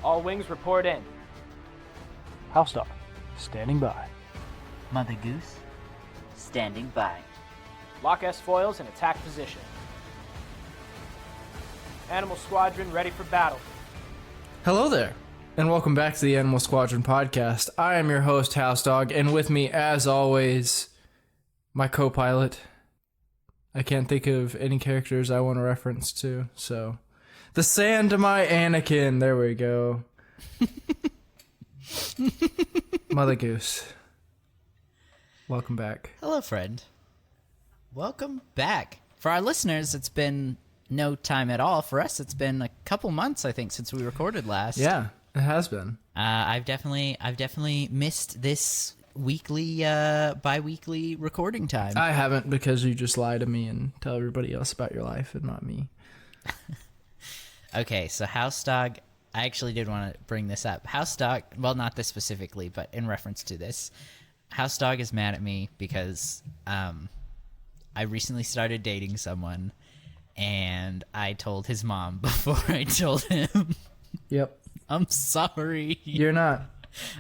All wings report in. HouseDog, standing by. Mother Goose, standing by. Lock S-foils in attack position. Animal Squadron ready for battle. Hello there, and welcome back to the Animal Squadron podcast. I am your host, HouseDog, and with me, as always, my co-pilot. I can't think of any characters I want to reference to, so... The sand to my Anakin, there we go. Mother Goose. Welcome back. Hello, friend. Welcome back. For our listeners, it's been no time at all. For us, it's been a couple months, I think, since we recorded last. Yeah, it has been. I've definitely missed this weekly, bi-weekly recording time. I haven't, because you just lie to me and tell everybody else about your life and not me. Okay, so HouseDog, I actually did want to bring this up. HouseDog, well, not this specifically, but in reference to this, HouseDog is mad at me because I recently started dating someone, and I told his mom before I told him. Yep. I'm sorry. You're not.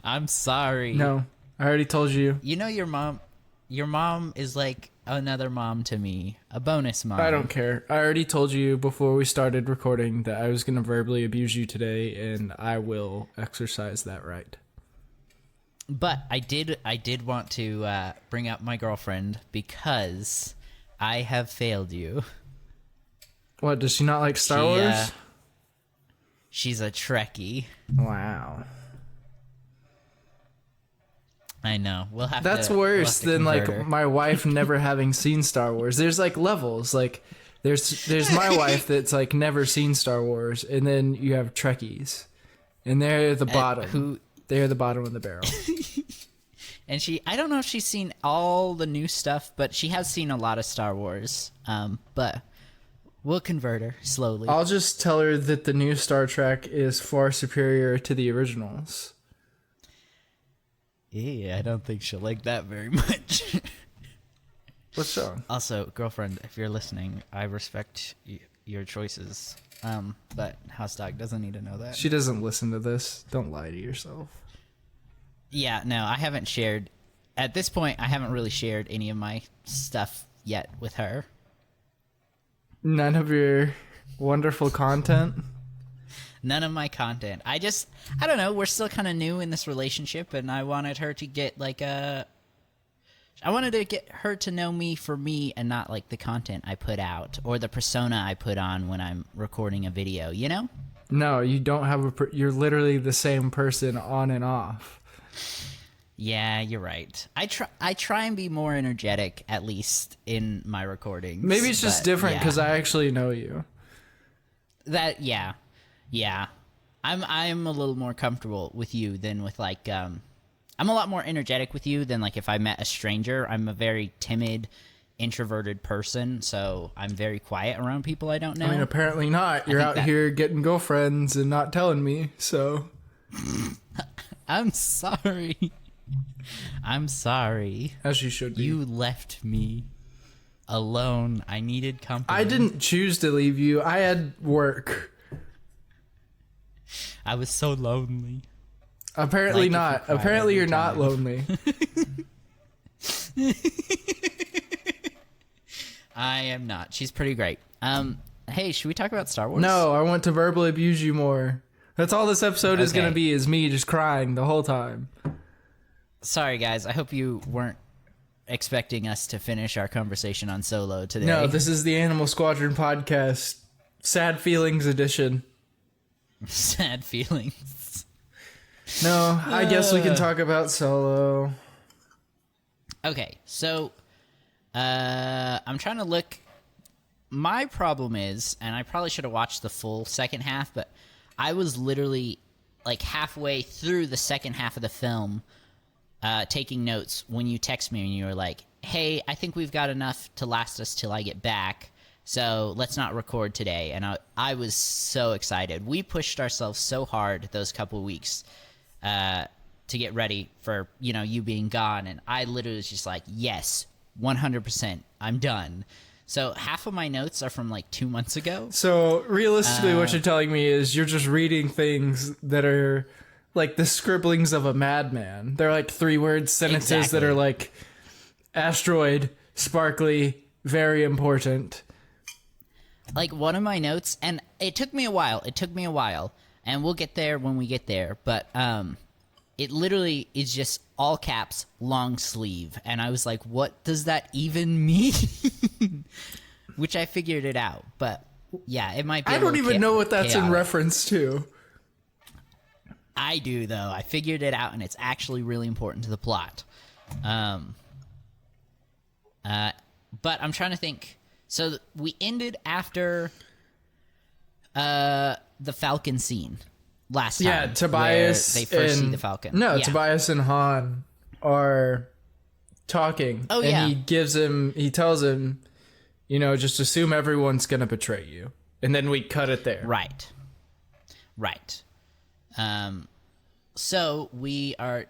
I'm sorry. No, I already told you. You know your mom is like another mom to me, a bonus mom. I don't care. I already told you before we started recording that I was going to verbally abuse you today, and I will exercise that right. But I did want to bring up my girlfriend because I have failed you. What, does she not like Star Wars? She's a Trekkie. Wow. I know. That's worse than like my wife never having seen Star Wars. There's like levels. Like there's my wife that's like never seen Star Wars, and then you have Trekkies, and they're the bottom. They're the bottom of the barrel. And I don't know if she's seen all the new stuff, but she has seen a lot of Star Wars. But we'll convert her slowly. I'll just tell her that the new Star Trek is far superior to the originals. Yeah, I don't think she'll like that very much. What's wrong? Also, girlfriend, if you're listening, I respect your choices. But HouseDog doesn't need to know that. She doesn't listen to this. Don't lie to yourself. Yeah, no, I haven't shared. At this point, I haven't really shared any of my stuff yet with her. None of your wonderful content? None of my content. I don't know, we're still kind of new in this relationship, and I wanted her to get I wanted to get her to know me for me and not like the content I put out or the persona I put on when I'm recording a video, you know? No, you don't have you're literally the same person on and off. Yeah, you're right. I try and be more energetic, at least in my recordings. Maybe it's just different because I actually know you. Yeah. I'm a little more comfortable with you than with like I'm a lot more energetic with you than like if I met a stranger. I'm a very timid, introverted person, so I'm very quiet around people I don't know. I mean, apparently not. You're out here getting girlfriends and not telling me, so... I'm sorry. I'm sorry. As you should be. You left me alone. I needed company. I didn't choose to leave you. I had work. I was so lonely. Apparently not. Apparently you're not lonely. I am not. She's pretty great. Hey, should we talk about Star Wars? No, I want to verbally abuse you more. That's all this episode is going to be, is me just crying the whole time. Sorry, guys. I hope you weren't expecting us to finish our conversation on Solo today. No, this is the Animal Squadron podcast. Sad Feelings edition. Sad feelings. No, I guess we can talk about Solo. Okay, so I'm trying to look. My problem is, and I probably should have watched the full second half, but I was literally like halfway through the second half of the film taking notes when you text me and you were like, hey, I think we've got enough to last us till I get back, so let's not record today. And I was so excited. We pushed ourselves so hard those couple weeks to get ready for, you being gone, and I literally was just like, yes, 100%, I'm done. So half of my notes are from like 2 months ago. So realistically, what you're telling me is you're just reading things that are like the scribblings of a madman. They're like 3-word sentences that are like asteroid, sparkly, very important. Like one of my notes, and it took me a while. And we'll get there when we get there. But it literally is just all caps, long sleeve. And I was like, what does that even mean? Which I figured it out. But yeah, it might be. I don't even know what that's in reference to. I do, though. I figured it out, and it's actually really important to the plot. But I'm trying to think. So we ended after the Falcon scene last time. Yeah, Tobias. They first see the Falcon. No, yeah. Tobias and Han are talking. Oh, and yeah. he tells him, just assume everyone's going to betray you. And then we cut it there. Right. So we are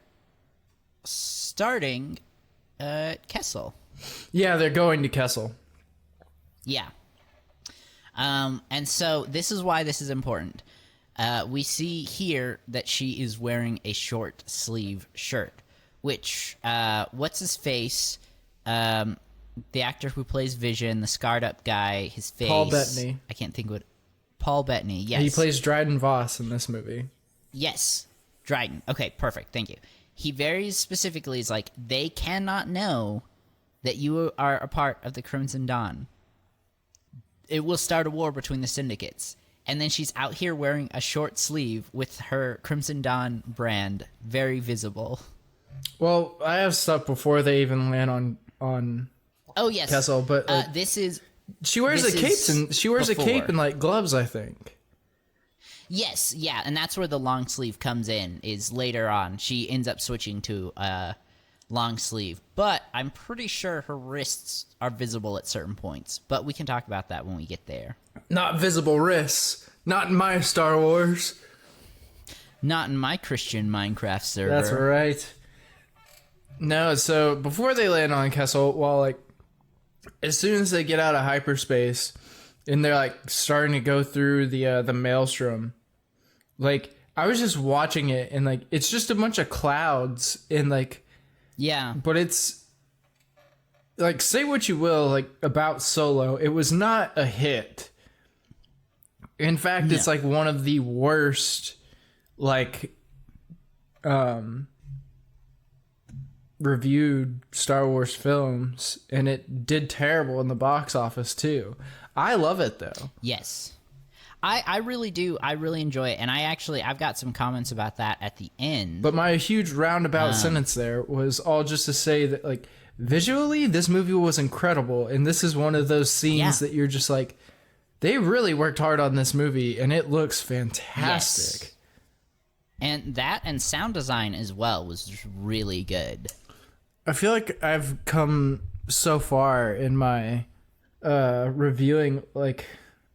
starting at Kessel. Yeah, they're going to Kessel. Yeah. And so this is why this is important. We see here that she is wearing a short sleeve shirt, which, what's his face? The actor who plays Vision, the scarred up guy, his face. Paul Bettany. I can't think what. Paul Bettany, yes. He plays Dryden Voss in this movie. Yes. Dryden. Okay, perfect. Thank you. He very specifically is like, they cannot know that you are a part of the Crimson Dawn. It will start a war between the syndicates. And then she's out here wearing a short sleeve with her Crimson Dawn brand very visible. Well, I have stuff before they even land on Oh yes, Kessel, but like, this is she wears a cape and like gloves, I think. Yes, yeah, and that's where the long sleeve comes in. Is later on she ends up switching to long sleeve, but I'm pretty sure her wrists are visible at certain points. But we can talk about that when we get there. Not visible wrists. Not in my Star Wars. Not in my Christian Minecraft server. That's right. No, so before they land on Kessel, as soon as they get out of hyperspace and they're like starting to go through the maelstrom, like I was just watching it and like it's just a bunch of clouds and like yeah, but it's like say what you will like about Solo, it was not a hit. In fact, it's like one of the worst reviewed Star Wars films, and it did terrible in the box office too. I love it though. Yes. I really do. I really enjoy it. And I've got some comments about that at the end. But my huge roundabout sentence there was all just to say that like visually this movie was incredible, and this is one of those scenes that you're just like, they really worked hard on this movie and it looks fantastic. Yes. And that and sound design as well was just really good. I feel like I've come so far in my reviewing, like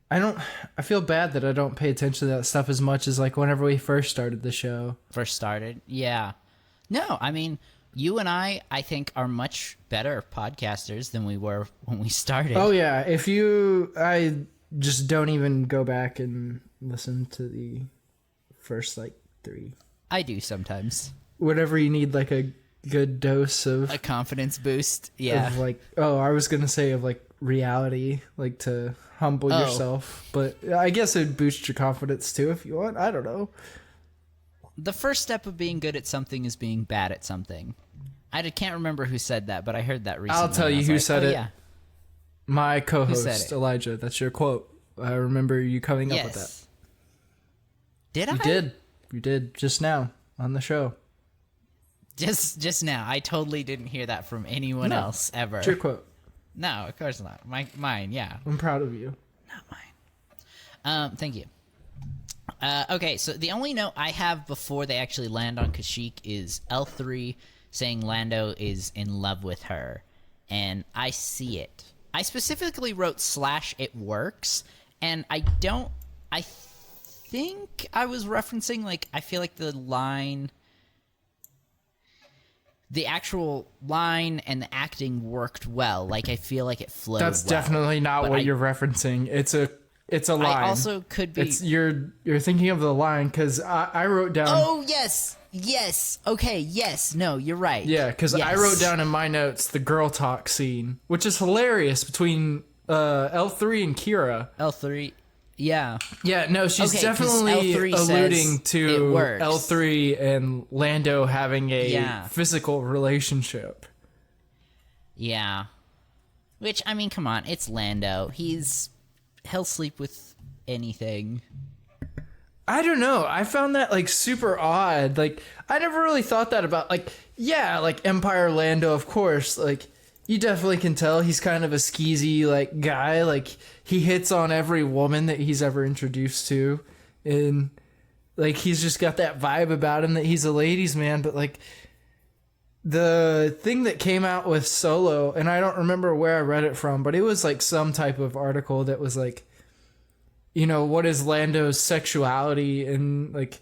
I feel bad that I don't pay attention to that stuff as much as like whenever we first started the show. Yeah. No, I mean, you and I think are much better podcasters than we were when we started. Oh yeah, I just don't even go back and listen to the first like 3. I do sometimes. Whenever you need like a good dose of a confidence boost, yeah. Of like, I was gonna say of like reality, like to humble yourself, but I guess it'd boost your confidence too if you want. I don't know. The first step of being good at something is being bad at something. I can't remember who said that, but I heard that recently. I'll tell you who said it. Yeah. My co-host, Elijah. That's your quote. I remember you coming up with that. Did I? You did just now on the show. Just now. I totally didn't hear that from anyone else ever. It's your quote. No, of course not. Mine, yeah. I'm proud of you. Not mine. Thank you. Okay, so the only note I have before they actually land on Kashyyyk is L3 saying Lando is in love with her, and I see it. I specifically wrote /it works, and I think I was referencing, like, I feel like the line... the actual line and the acting worked well. Like, I feel like it flowed. That's well. definitely not But what you're referencing. It's a line. I also could be. You're thinking of the line because I wrote down. Oh yes. Okay, yes. No, you're right. Yeah, because I Yes. wrote down in my notes the girl talk scene, which is hilarious between L3 and Kira. L3. Yeah. Yeah, no, she's Okay, 'cause definitely L3 says alluding it to works. L3 and Lando having a Yeah. physical relationship. Yeah. Which, I mean, come on, it's Lando. He'll sleep with anything. I don't know. I found that like super odd. Like I never really thought that about like like Empire Lando, of course. Like you definitely can tell he's kind of a skeezy like guy. Like he hits on every woman that he's ever introduced to, and like he's just got that vibe about him that he's a ladies' man. But like the thing that came out with Solo, and I don't remember where I read it from, but it was like some type of article that was like, you know, what is Lando's sexuality, and like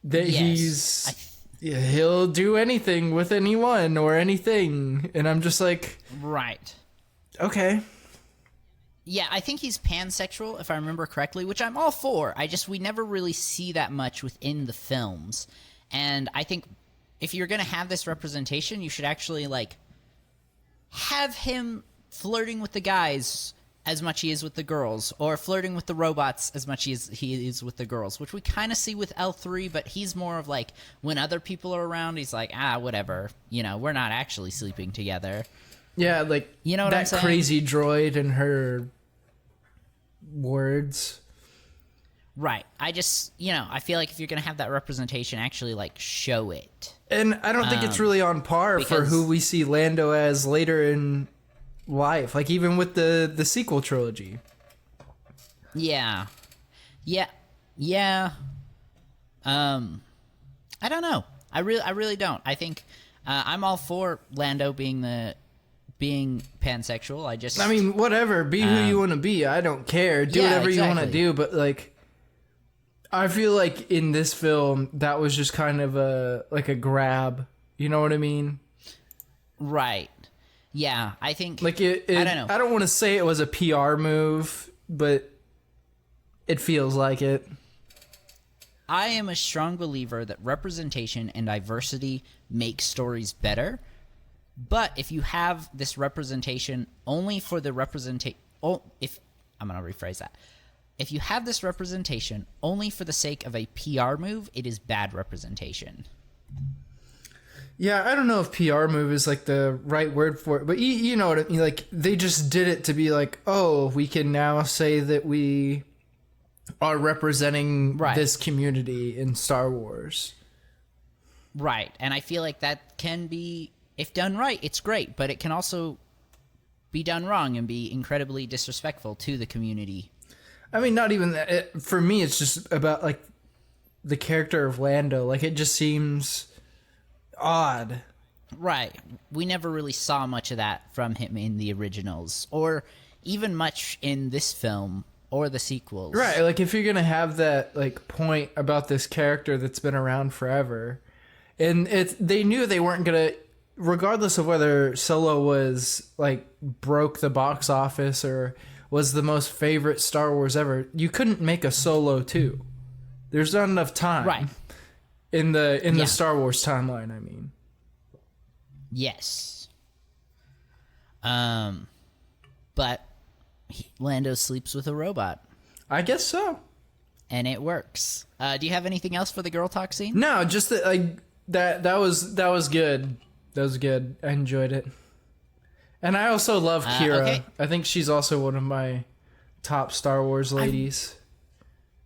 that he'll do anything with anyone or anything, and I'm just like, Right. okay. Yeah, I think he's pansexual, if I remember correctly, which I'm all for. We never really see that much within the films. And I think if you're going to have this representation, you should actually, like, have him flirting with the guys as much he is with the girls, or flirting with the robots as much as he is with the girls, which we kind of see with L3, but he's more of, like, when other people are around, he's like, whatever. You know, we're not actually sleeping together. Yeah, like You know what that I'm saying? crazy droid and her words. Right. I feel like if you're going to have that representation, actually, like, show it. And I don't think it's really on par for because- who we see Lando as later in life. Like even with the sequel trilogy. Yeah. I don't know. I really don't. I think I'm all for Lando being pansexual. I mean, whatever. Be who you want to be. I don't care. Do whatever you want to do. But like, I feel like in this film, that was just kind of a grab. You know what I mean? right. Yeah, I think Like I don't know. I don't want to say it was a PR move, but it feels like it. I am a strong believer that representation and diversity make stories better. But if you have this representation only for the representation, I'm going to rephrase that. If you have this representation only for the sake of a PR move, it is bad representation. Yeah, I don't know if PR move is like the right word for it, but you know what I mean. Like they just did it to be like, oh, we can now say that we are representing this community in Star Wars. Right, and I feel like that can be, if done right, it's great, but it can also be done wrong and be incredibly disrespectful to the community. I mean, not even that. For me, it's just about like the character of Lando. Like it just seems odd. Right. We never really saw much of that from him in the originals, or even much in this film or the sequels. Right, like if you're gonna have that like point about this character that's been around forever, and they knew they weren't gonna, regardless of whether Solo was like broke the box office or was the most favorite Star Wars ever, you couldn't make a Solo 2. There's not enough time. Right. In the Star Wars timeline, I mean. Yes. But Lando sleeps with a robot, I guess so. and it works. Do you have anything else for the girl talk scene? No, just that like that was good. That was good. I enjoyed it. And I also love Kira. Okay. I think she's also one of my top Star Wars ladies.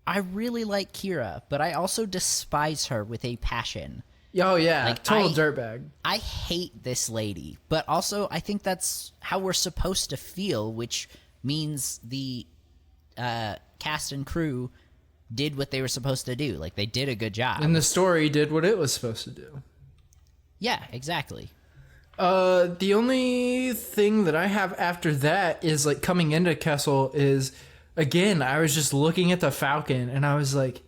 I really like Kira, but I also despise her with a passion. Oh yeah, Like, total I- dirtbag. I hate this lady, but also I think that's how we're supposed to feel, which means the cast and crew did what they were supposed to do. Like, they did a good job. And the story did what it was supposed to do. Yeah, exactly. The only thing that I have after that is like coming into Kessel is, again, I was just looking at the Falcon and I was like,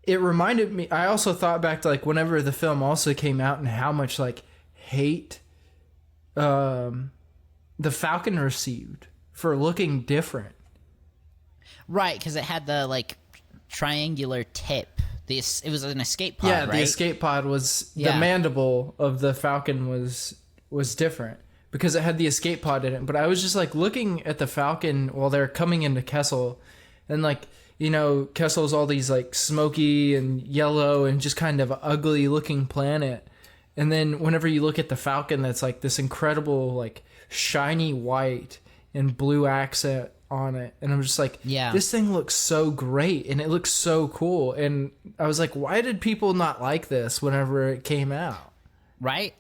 it reminded me, I also thought back to like whenever the film also came out and how much like hate the Falcon received for looking different. Right, because it had the like triangular tip. It was an escape pod, Yeah, right? the escape pod was the mandible of the Falcon was different because it had the escape pod in it. But I was just like looking at the Falcon while they're coming into Kessel, and like, you know, Kessel's all these like smoky and yellow and just kind of ugly looking planet. And then whenever you look at the Falcon, that's like this incredible like shiny white and blue accent on it, and I'm just like, this thing looks so great and it looks so cool. And I was like, why did people not like this whenever it came out? Right.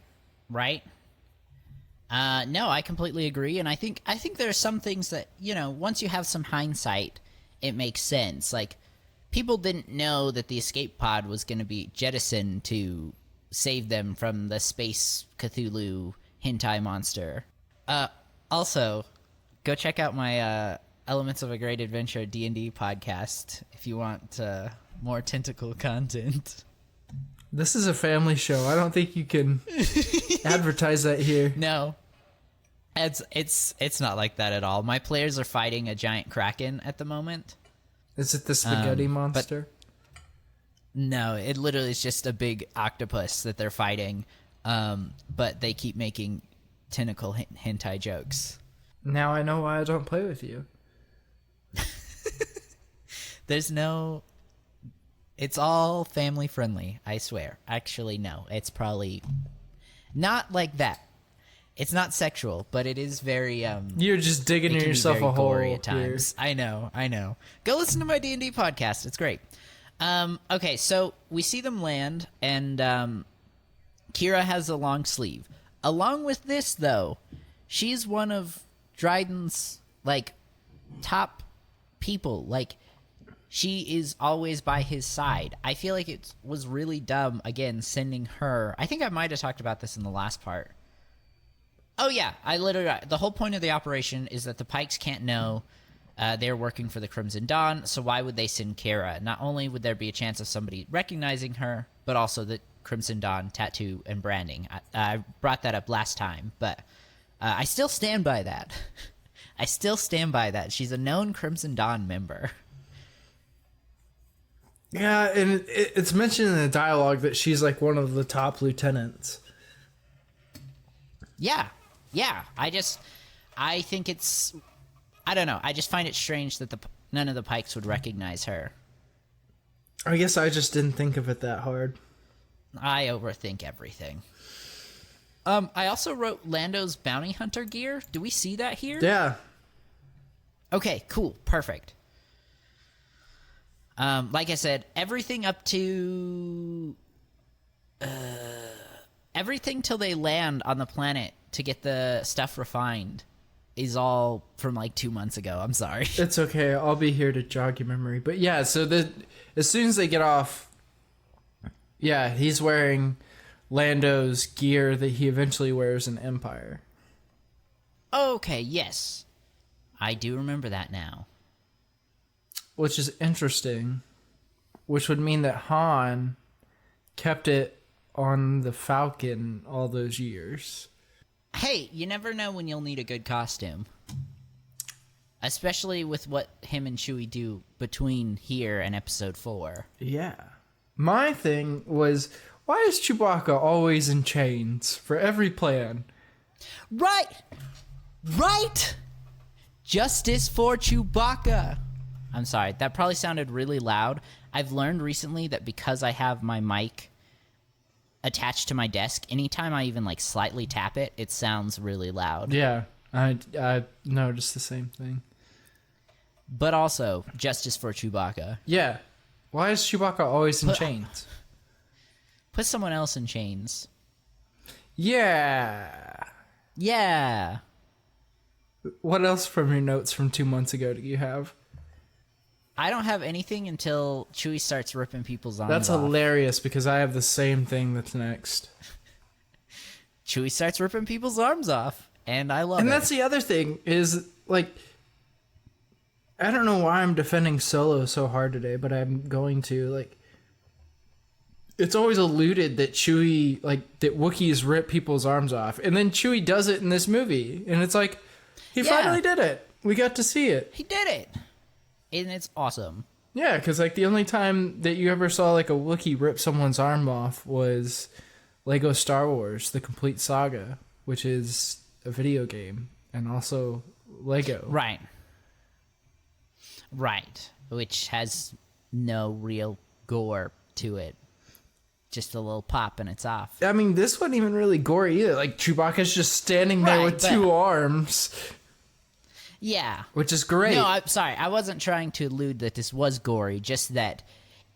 No, I completely agree, and I think there are some things that, you know, once you have some hindsight, it makes sense. Like, people didn't know that the escape pod was going to be jettisoned to save them from the space Cthulhu hentai monster. Also, go check out my Elements of a Great Adventure D&D podcast if you want more tentacle content. This is a family show. I don't think you can advertise that here. No. It's not like that at all. My players are fighting a giant kraken at the moment. Is it the spaghetti monster? No, it literally is just a big octopus that they're fighting, but they keep making tentacle hentai jokes. Now I know why I don't play with you. There's no... It's all family friendly, I swear. Actually, no. It's probably not like that. It's not sexual, but it is very... You're just digging yourself a hole at times. Here. I know. Go listen to my D&D podcast. It's great. Okay, so we see them land, and Kira has a long sleeve. Along with this, though, she's one of Dryden's, like, top people. Like, she is always by his side. I feel like it was really dumb, again, sending her... I think I might have talked about this in the last part. Oh, yeah. The whole point of the operation is that the Pikes can't know they're working for the Crimson Dawn, so why would they send Kira? Not only would there be a chance of somebody recognizing her, but also the Crimson Dawn tattoo and branding. I brought that up last time, but I still stand by that. I still stand by that. She's a known Crimson Dawn member. Yeah, and it's mentioned in the dialogue that she's like one of the top lieutenants. Yeah. I think it's... I don't know. I just find it strange that none of the Pikes would recognize her. I guess I just didn't think of it that hard. I overthink everything. I also wrote Lando's bounty hunter gear. Do we see that here? Yeah. Okay, cool. Perfect. Like I said, everything up to... everything till they land on the planet to get the stuff refined is all from like 2 months ago. I'm sorry. It's okay. I'll be here to jog your memory. But yeah, so as soon as they get off, yeah, he's wearing Lando's gear that he eventually wears in Empire. Okay, yes. I do remember that now. Which is interesting. Which would mean that Han kept it on the Falcon all those years. Hey, you never know when you'll need a good costume. Especially with what him and Chewie do between here and Episode 4. Yeah. My thing was, why is Chewbacca always in chains for every plan? Right! Justice for Chewbacca! I'm sorry, that probably sounded really loud. I've learned recently that because I have my mic attached to my desk, anytime I even like slightly tap it, it sounds really loud. Yeah, I noticed the same thing. But also, justice for Chewbacca. Yeah. Why is Chewbacca always in chains? Put someone else in chains. Yeah. What else from your notes from 2 months ago do you have? I don't have anything until Chewie starts ripping people's arms That's off. hilarious because I have the same thing that's next. Chewie starts ripping people's arms off, and I love it. And that's the other thing is, like, I don't know why I'm defending Solo so hard today, but I'm going to. Like, it's always alluded that Chewie, like, that Wookiees rip people's arms off. And then Chewie does it in this movie. And it's like, he finally did it. We got to see it. He did it. And it's awesome. Yeah, because, like, the only time that you ever saw, like, a Wookiee rip someone's arm off was Lego Star Wars, The Complete Saga, which is a video game and also Lego. Right. Right. Which has no real gore to it. Just a little pop and it's off. I mean, this wasn't even really gory either. Like, Chewbacca's just standing there with two arms. Yeah. Which is great. No, I'm sorry. I wasn't trying to allude that this was gory, just that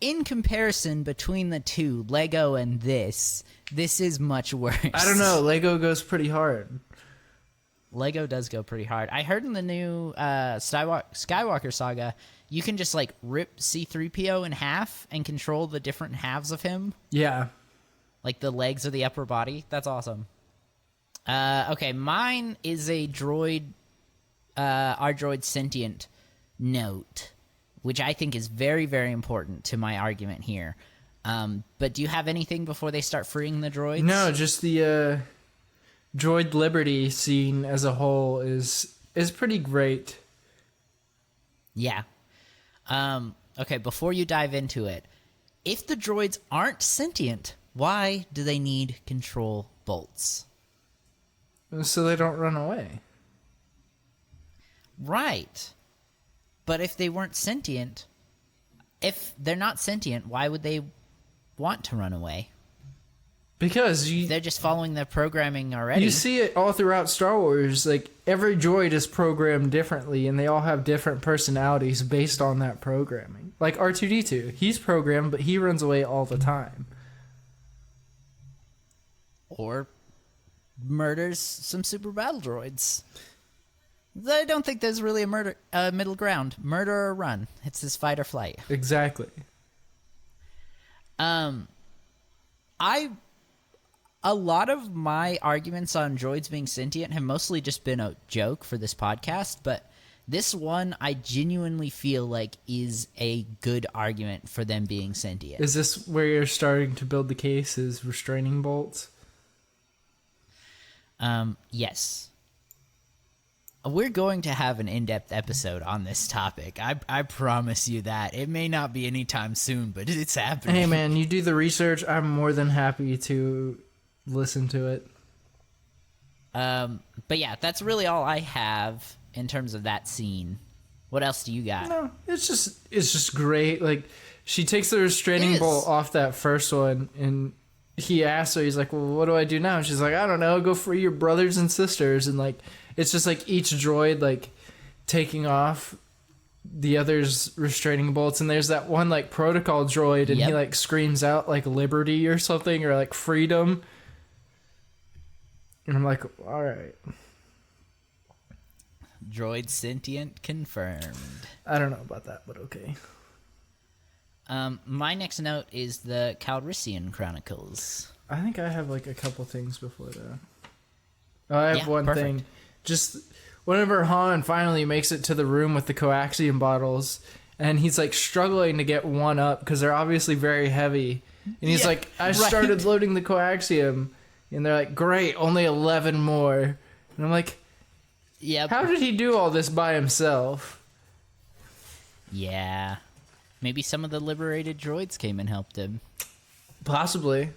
in comparison between the two, Lego and this is much worse. I don't know. Lego goes pretty hard. Lego does go pretty hard. I heard in the new Skywalker saga, you can just, like, rip C-3PO in half and control the different halves of him. Yeah. Like the legs or the upper body. That's awesome. Okay, mine is a droid, our droid sentient note, which I think is very, very important to my argument here. But do you have anything before they start freeing the droids? No, just the droid Liberty scene as a whole is pretty great. Yeah. Okay, before you dive into it, if the droids aren't sentient, why do they need control bolts? So they don't run away. Right. But if they weren't sentient, if they're not sentient, why would they want to run away? Because They're just following their programming already. you see it all throughout Star Wars. Like, every droid is programmed differently, and they all have different personalities based on that programming. Like R2-D2, he's programmed, but he runs away all the time. Or murders some super battle droids. I don't think there's really a middle ground. Murder or run. It's this fight or flight. Exactly. A lot of my arguments on droids being sentient have mostly just been a joke for this podcast, but this one I genuinely feel like is a good argument for them being sentient. Is this where you're starting to build the case, is restraining bolts? Yes. We're going to have an in-depth episode on this topic. I promise you that. It may not be anytime soon, but it's happening. Hey man, you do the research. I'm more than happy to listen to it. But yeah, that's really all I have in terms of that scene. What else do you got? No, it's just great. Like, she takes the restraining bolt off that first one, and he asks her, he's like, well, what do I do now? And she's like, I don't know, go free your brothers and sisters. And, like, it's just, like, each droid, like, taking off the other's restraining bolts. And there's that one, like, protocol droid, and he, like, screams out, like, liberty or something, or, like, freedom. And I'm like, all right. Droid sentient confirmed. I don't know about that, but okay. My next note is the Calrissian Chronicles. I think I have, like, a couple things before that. Oh, I have one perfect. thing. Just whenever Han finally makes it to the room with the coaxium bottles, and he's, like, struggling to get one up because they're obviously very heavy. And he's like, I started loading the coaxium. And they're like, great, only 11 more. And I'm like, how did he do all this by himself? Yeah. Maybe some of the liberated droids came and helped him. Possibly.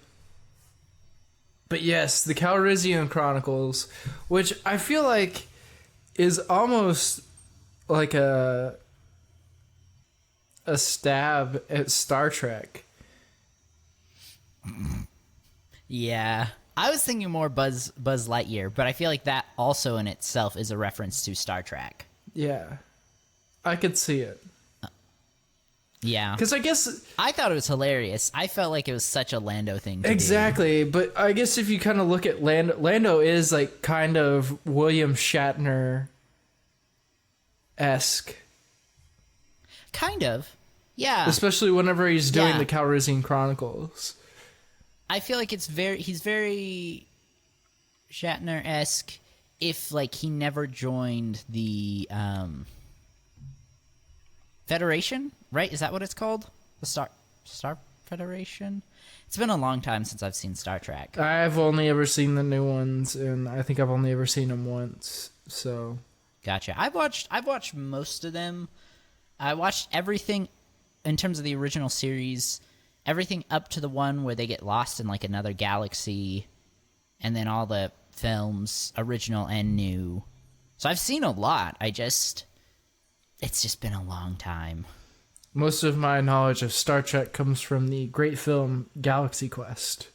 But yes, the Calrissian Chronicles, which I feel like is almost like a stab at Star Trek. Yeah. I was thinking more Buzz Lightyear, but I feel like that also in itself is a reference to Star Trek. Yeah. I could see it. Yeah. Because I guess... I thought it was hilarious. I felt like it was such a Lando thing to do. Exactly, but I guess if you kind of look at Lando is like kind of William Shatner-esque. Kind of. Yeah. Especially whenever he's doing the Calrissian Chronicles. I feel like he's very Shatner-esque if, like, he never joined the Federation, right? Is that what it's called? The Star Federation. It's been a long time since I've seen Star Trek. I've only ever seen the new ones, and I think I've only ever seen them once. So, Gotcha. I've watched most of them. I watched everything in terms of the original series, everything up to the one where they get lost in like another galaxy, and then all the films, original and new. So I've seen a lot. It's just been a long time. most of my knowledge of Star Trek comes from the great film Galaxy Quest.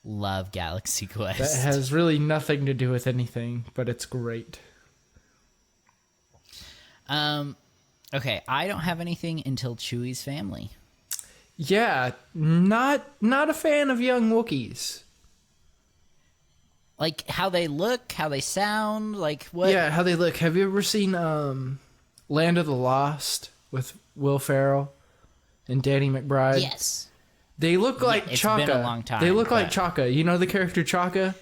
Love Galaxy Quest. That has really nothing to do with anything, but it's great. Okay, I don't have anything until Chewie's family. Yeah, not a fan of young Wookiees. Like how they look, how they sound, like what? Yeah, how they look. Have you ever seen Land of the Lost with Will Ferrell and Danny McBride? Yes. They look like it's Chaka. been a long time, They look like but- Chaka. You know the character Chaka?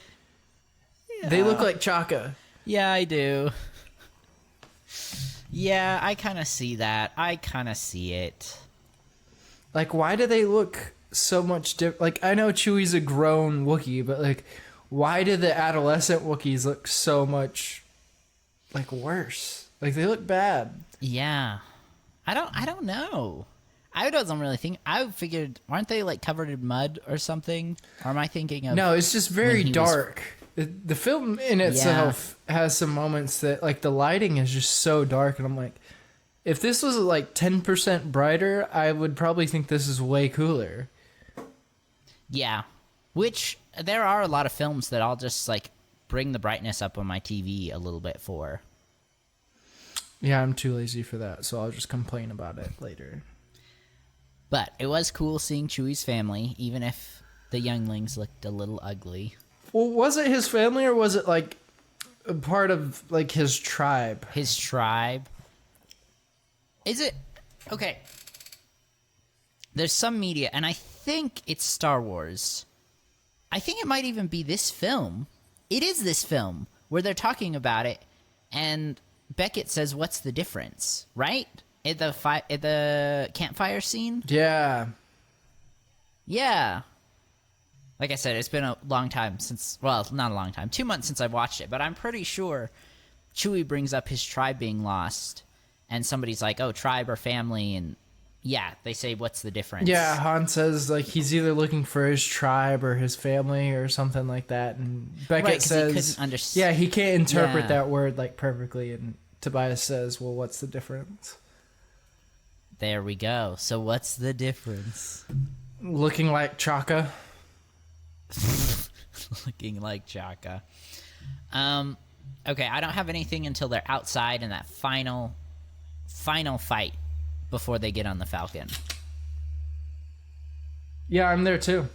Yeah. They look like Chaka. Yeah, I do. Yeah, I kind of see that. I kind of see it. Like, why do they look so much different? Like, I know Chewie's a grown Wookiee, but, like, why do the adolescent Wookiees look so much, like, worse? Like, they look bad. Yeah. I don't know. I wasn't really thinking. I figured, aren't they, like, covered in mud or something? Or am I thinking of... No, it's just very when he was- dark. The film in itself has some moments that, like, the lighting is just so dark, and I'm like, if this was, like, 10% brighter, I would probably think this is way cooler. Yeah. Which, there are a lot of films that I'll just, like, bring the brightness up on my TV a little bit for. Yeah, I'm too lazy for that, so I'll just complain about it later. But it was cool seeing Chewie's family, even if the younglings looked a little ugly. Well, was it his family, or was it, like, a part of, like, his tribe? His tribe. Is it... Okay. There's some media, and I think it's Star Wars. I think it might even be this film. It is this film, where they're talking about it, and Beckett says, what's the difference? Right? At the campfire scene? Yeah. Yeah. Like I said, it's been a long time since... Well, not a long time. 2 months since I watched it, but I'm pretty sure Chewie brings up his tribe being lost, and somebody's like, oh, tribe or family, and yeah, they say, what's the difference? Yeah, Han says, like, he's either looking for his tribe or his family or something like that, and Beckett Right, 'cause he says... couldn't understand. Yeah, he can't interpret Yeah. that word, like, perfectly, and Tobias says, well, what's the difference? There we go. So what's the difference? Looking like Chaka. Looking like Chaka. Okay, I don't have anything until they're outside in that final fight before they get on the Falcon. Yeah, I'm there too.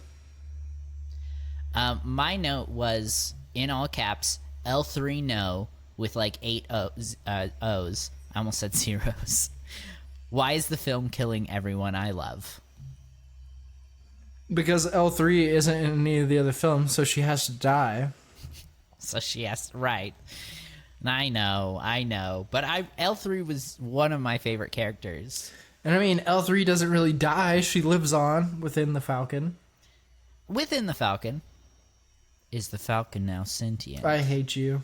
My note was, in all caps, L3 no, with like 8 O's. O's. I almost said zeros. Why is the film killing everyone I love? Because L3 isn't in any of the other films, so she has to die. So she has right. And I know. But L3 was one of my favorite characters. And I mean, L3 doesn't really die. She lives on within the Falcon. Within the Falcon. Is the Falcon now sentient? I hate you.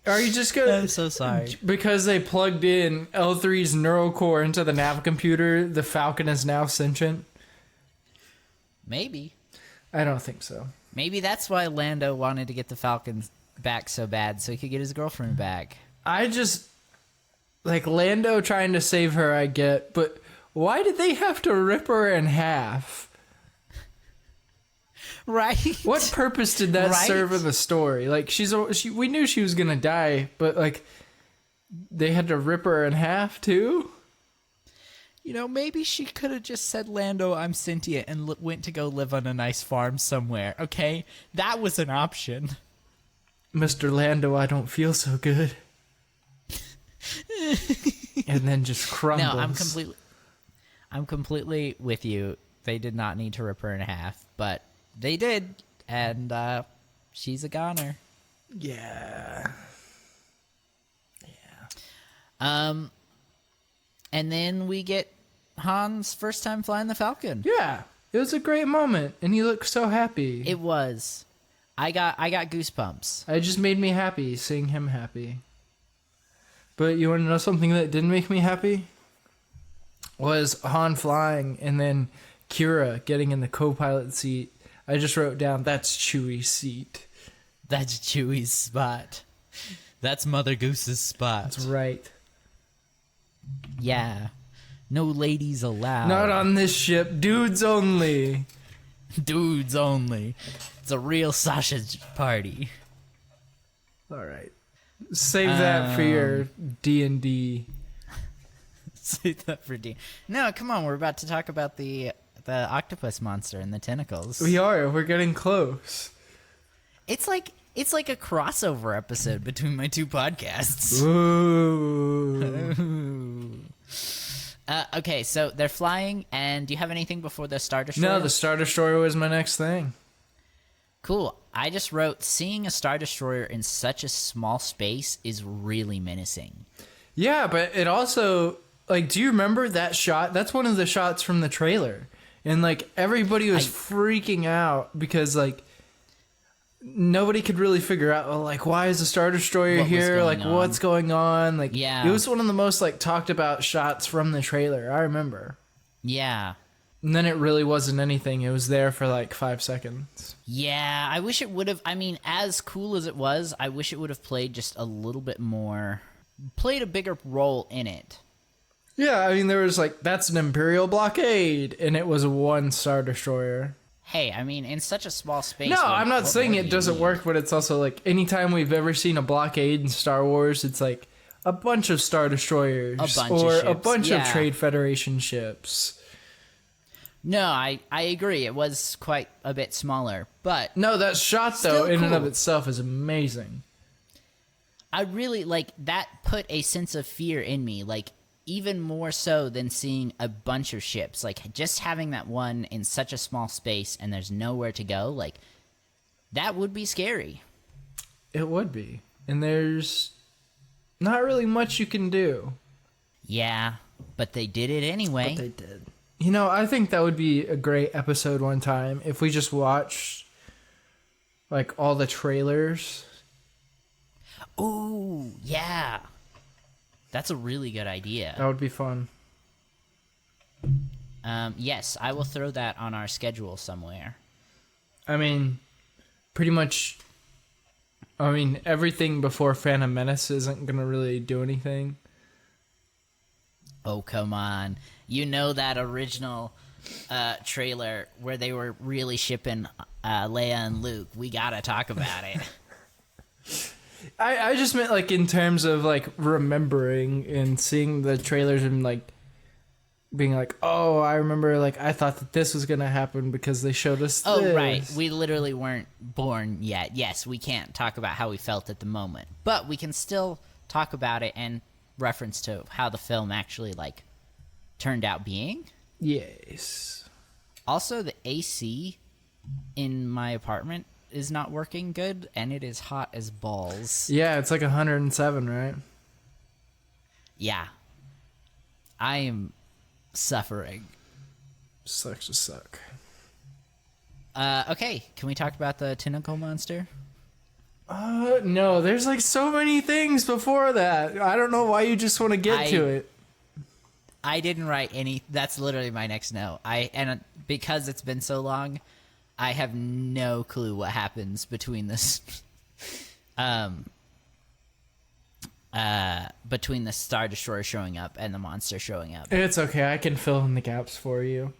Are you just gonna... I'm so sorry. Because they plugged in L3's neural core into the nav computer, the Falcon is now sentient? Maybe. I don't think so. Maybe that's why Lando wanted to get the Falcon back so bad, so he could get his girlfriend back. I just... Like, Lando trying to save her, I get, but why did they have to rip her in half? Right? What purpose did that Right? serve in the story? Like, we knew she was gonna die, but, like, they had to rip her in half, too? You know, maybe she could have just said, Lando, I'm sentient, and went to go live on a nice farm somewhere, okay? That was an option. Mr. Lando, I don't feel so good. And then just crumbles. No, I'm completely with you. They did not need to rip her in half, but they did, and she's a goner. Yeah. And then we get Han's first time flying the Falcon. Yeah, it was a great moment, and he looked so happy. It was. I got goosebumps. It just made me happy seeing him happy. But you want to know something that didn't make me happy? Was Han flying and then Kira getting in the co-pilot seat. I just wrote down, that's Chewie's seat. That's Chewie's spot. That's Mother Goose's spot. That's right. Yeah. No ladies allowed. Not on this ship. Dudes only. Dudes only. It's a real sausage party. All right. Save that for your D&D. Save that for D. No, come on. We're about to talk about the octopus monster and the tentacles. We are. We're getting close. It's like a crossover episode between my two podcasts. Ooh. Okay, so they're flying, and do you have anything before the Star Destroyer? No, the Star Destroyer was my next thing. Cool. I just wrote, seeing a Star Destroyer in such a small space is really menacing. Yeah, but it also, like, do you remember that shot? That's one of the shots from the trailer. And, like, everybody was freaking out because, like, nobody could really figure out, well, like, why is the Star Destroyer here? Like, what's going on? Like, yeah. It was one of the most, like, talked about shots from the trailer. I remember. Yeah. And then it really wasn't anything. It was there for, like, 5 seconds. Yeah, I wish it would have, I mean, as cool as it was, I wish it would have played just a little bit more, played a bigger role in it. Yeah, I mean, there was, like, that's an Imperial blockade, and it was one Star Destroyer. Hey, I mean, in such a small space. No, I'm not saying it doesn't work, but it's also like anytime we've ever seen a blockade in Star Wars, it's like a bunch of Star Destroyers or a bunch of Trade Federation ships. No, I agree. It was quite a bit smaller, but no, that shot though in and of cool. itself is amazing. I really like that. Put a sense of fear in me, like even more so than seeing a bunch of ships. Like just having that one in such a small space and there's nowhere to go. Like that would be scary. It would be, and there's not really much you can do. Yeah, but they did it anyway. But they did. You know, I think that would be a great episode one time if we just watched like all the trailers. Ooh, yeah. That's a really good idea. That would be fun. Yes, I will throw that on our schedule somewhere. I mean, pretty much. I mean, everything before Phantom Menace isn't gonna really do anything. Oh, come on. You know that original trailer where they were really shipping Leia and Luke. We gotta talk about it. I just meant like in terms of like remembering and seeing the trailers and like being like, oh, I remember like I thought that this was gonna happen because they showed us this. Oh, right. We literally weren't born yet. Yes, we can't talk about how we felt at the moment. But we can still talk about it and reference to how the film actually like turned out being. Yes. Also, the AC in my apartment is not working good, and it is hot as balls. Yeah, it's like 107, right? Yeah. I am suffering. Sucks to suck. Okay, can we talk about the tentacle monster? No, there's like so many things before that. I don't know why you just want to get to it. I didn't write any. That's literally my next note. Because it's been so long, I have no clue what happens between this, between the Star Destroyer showing up and the monster showing up. It's okay. I can fill in the gaps for you.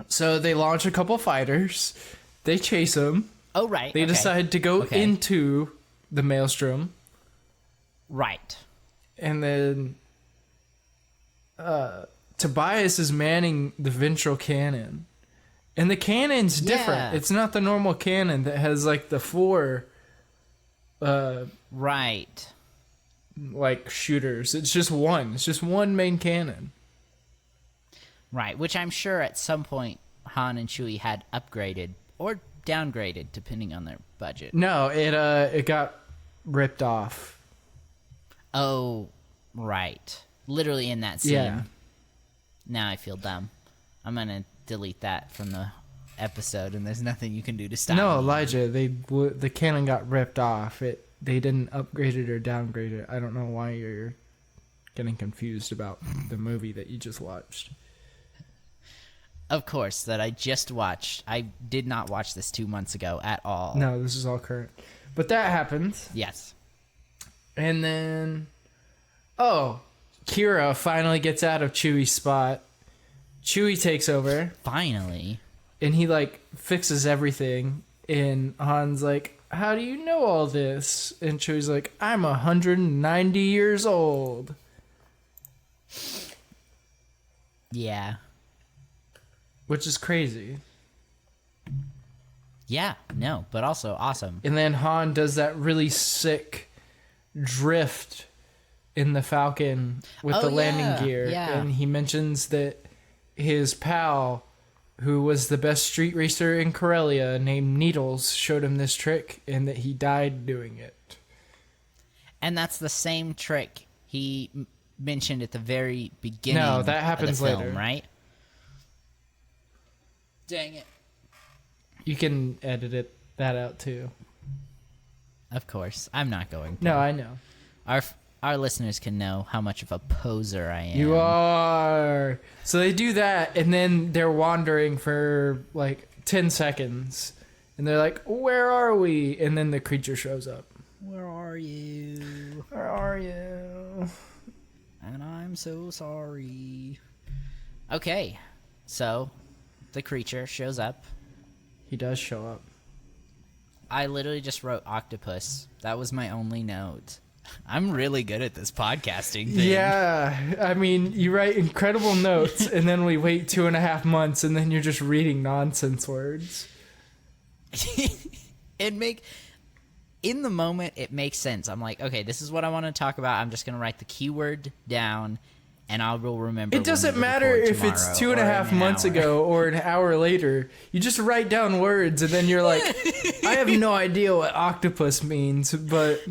So they launch a couple fighters. They chase them. Oh, right. They decide to go into the maelstrom. Right. And then Tobias is manning the ventral cannon. And the cannon's different. Yeah. It's not the normal cannon that has like the four right. like shooters. It's just one. It's just one main cannon. Right, which I'm sure at some point Han and Chewie had upgraded or downgraded depending on their budget. No, it got ripped off. Oh, right. Literally in that scene. Yeah. Now I feel dumb. I'm gonna delete that from the episode, and there's nothing you can do to stop No, me. Elijah, the cannon got ripped off. They didn't upgrade it or downgrade it. I don't know why you're getting confused about the movie that you just watched. Of course, that I just watched. I did not watch this 2 months ago at all. No, this is all current. But that happens. Yes. And then... Oh, Kira finally gets out of Chewie's spot. Chewie takes over. Finally. And he, like, fixes everything. And Han's like, how do you know all this? And Chewie's like, I'm 190 years old. Yeah. Which is crazy. Yeah, no, but also awesome. And then Han does that really sick drift in the Falcon with the landing gear. Yeah. And he mentions that his pal, who was the best street racer in Corellia, named Needles, showed him this trick and that he died doing it. And that's the same trick he mentioned at the very beginning. No, that happens of the film, later. Right? Dang it. You can edit that out too. Of course. I'm not going to. No, I know. Our listeners can know how much of a poser I am. You are. So they do that, and then they're wandering for like 10 seconds. And they're like, where are we? And then the creature shows up. Where are you? Where are you? And I'm so sorry. Okay. So, the creature shows up. He does show up. I literally just wrote octopus. That was my only note. I'm really good at this podcasting thing. Yeah. I mean, you write incredible notes, and then we wait 2.5 months, and then you're just reading nonsense words. In the moment, it makes sense. I'm like, okay, this is what I want to talk about. I'm just going to write the keyword down, and I will remember. It doesn't matter if it's 2.5 months ago or an hour later. You just write down words, and then you're like, I have no idea what octopus means, but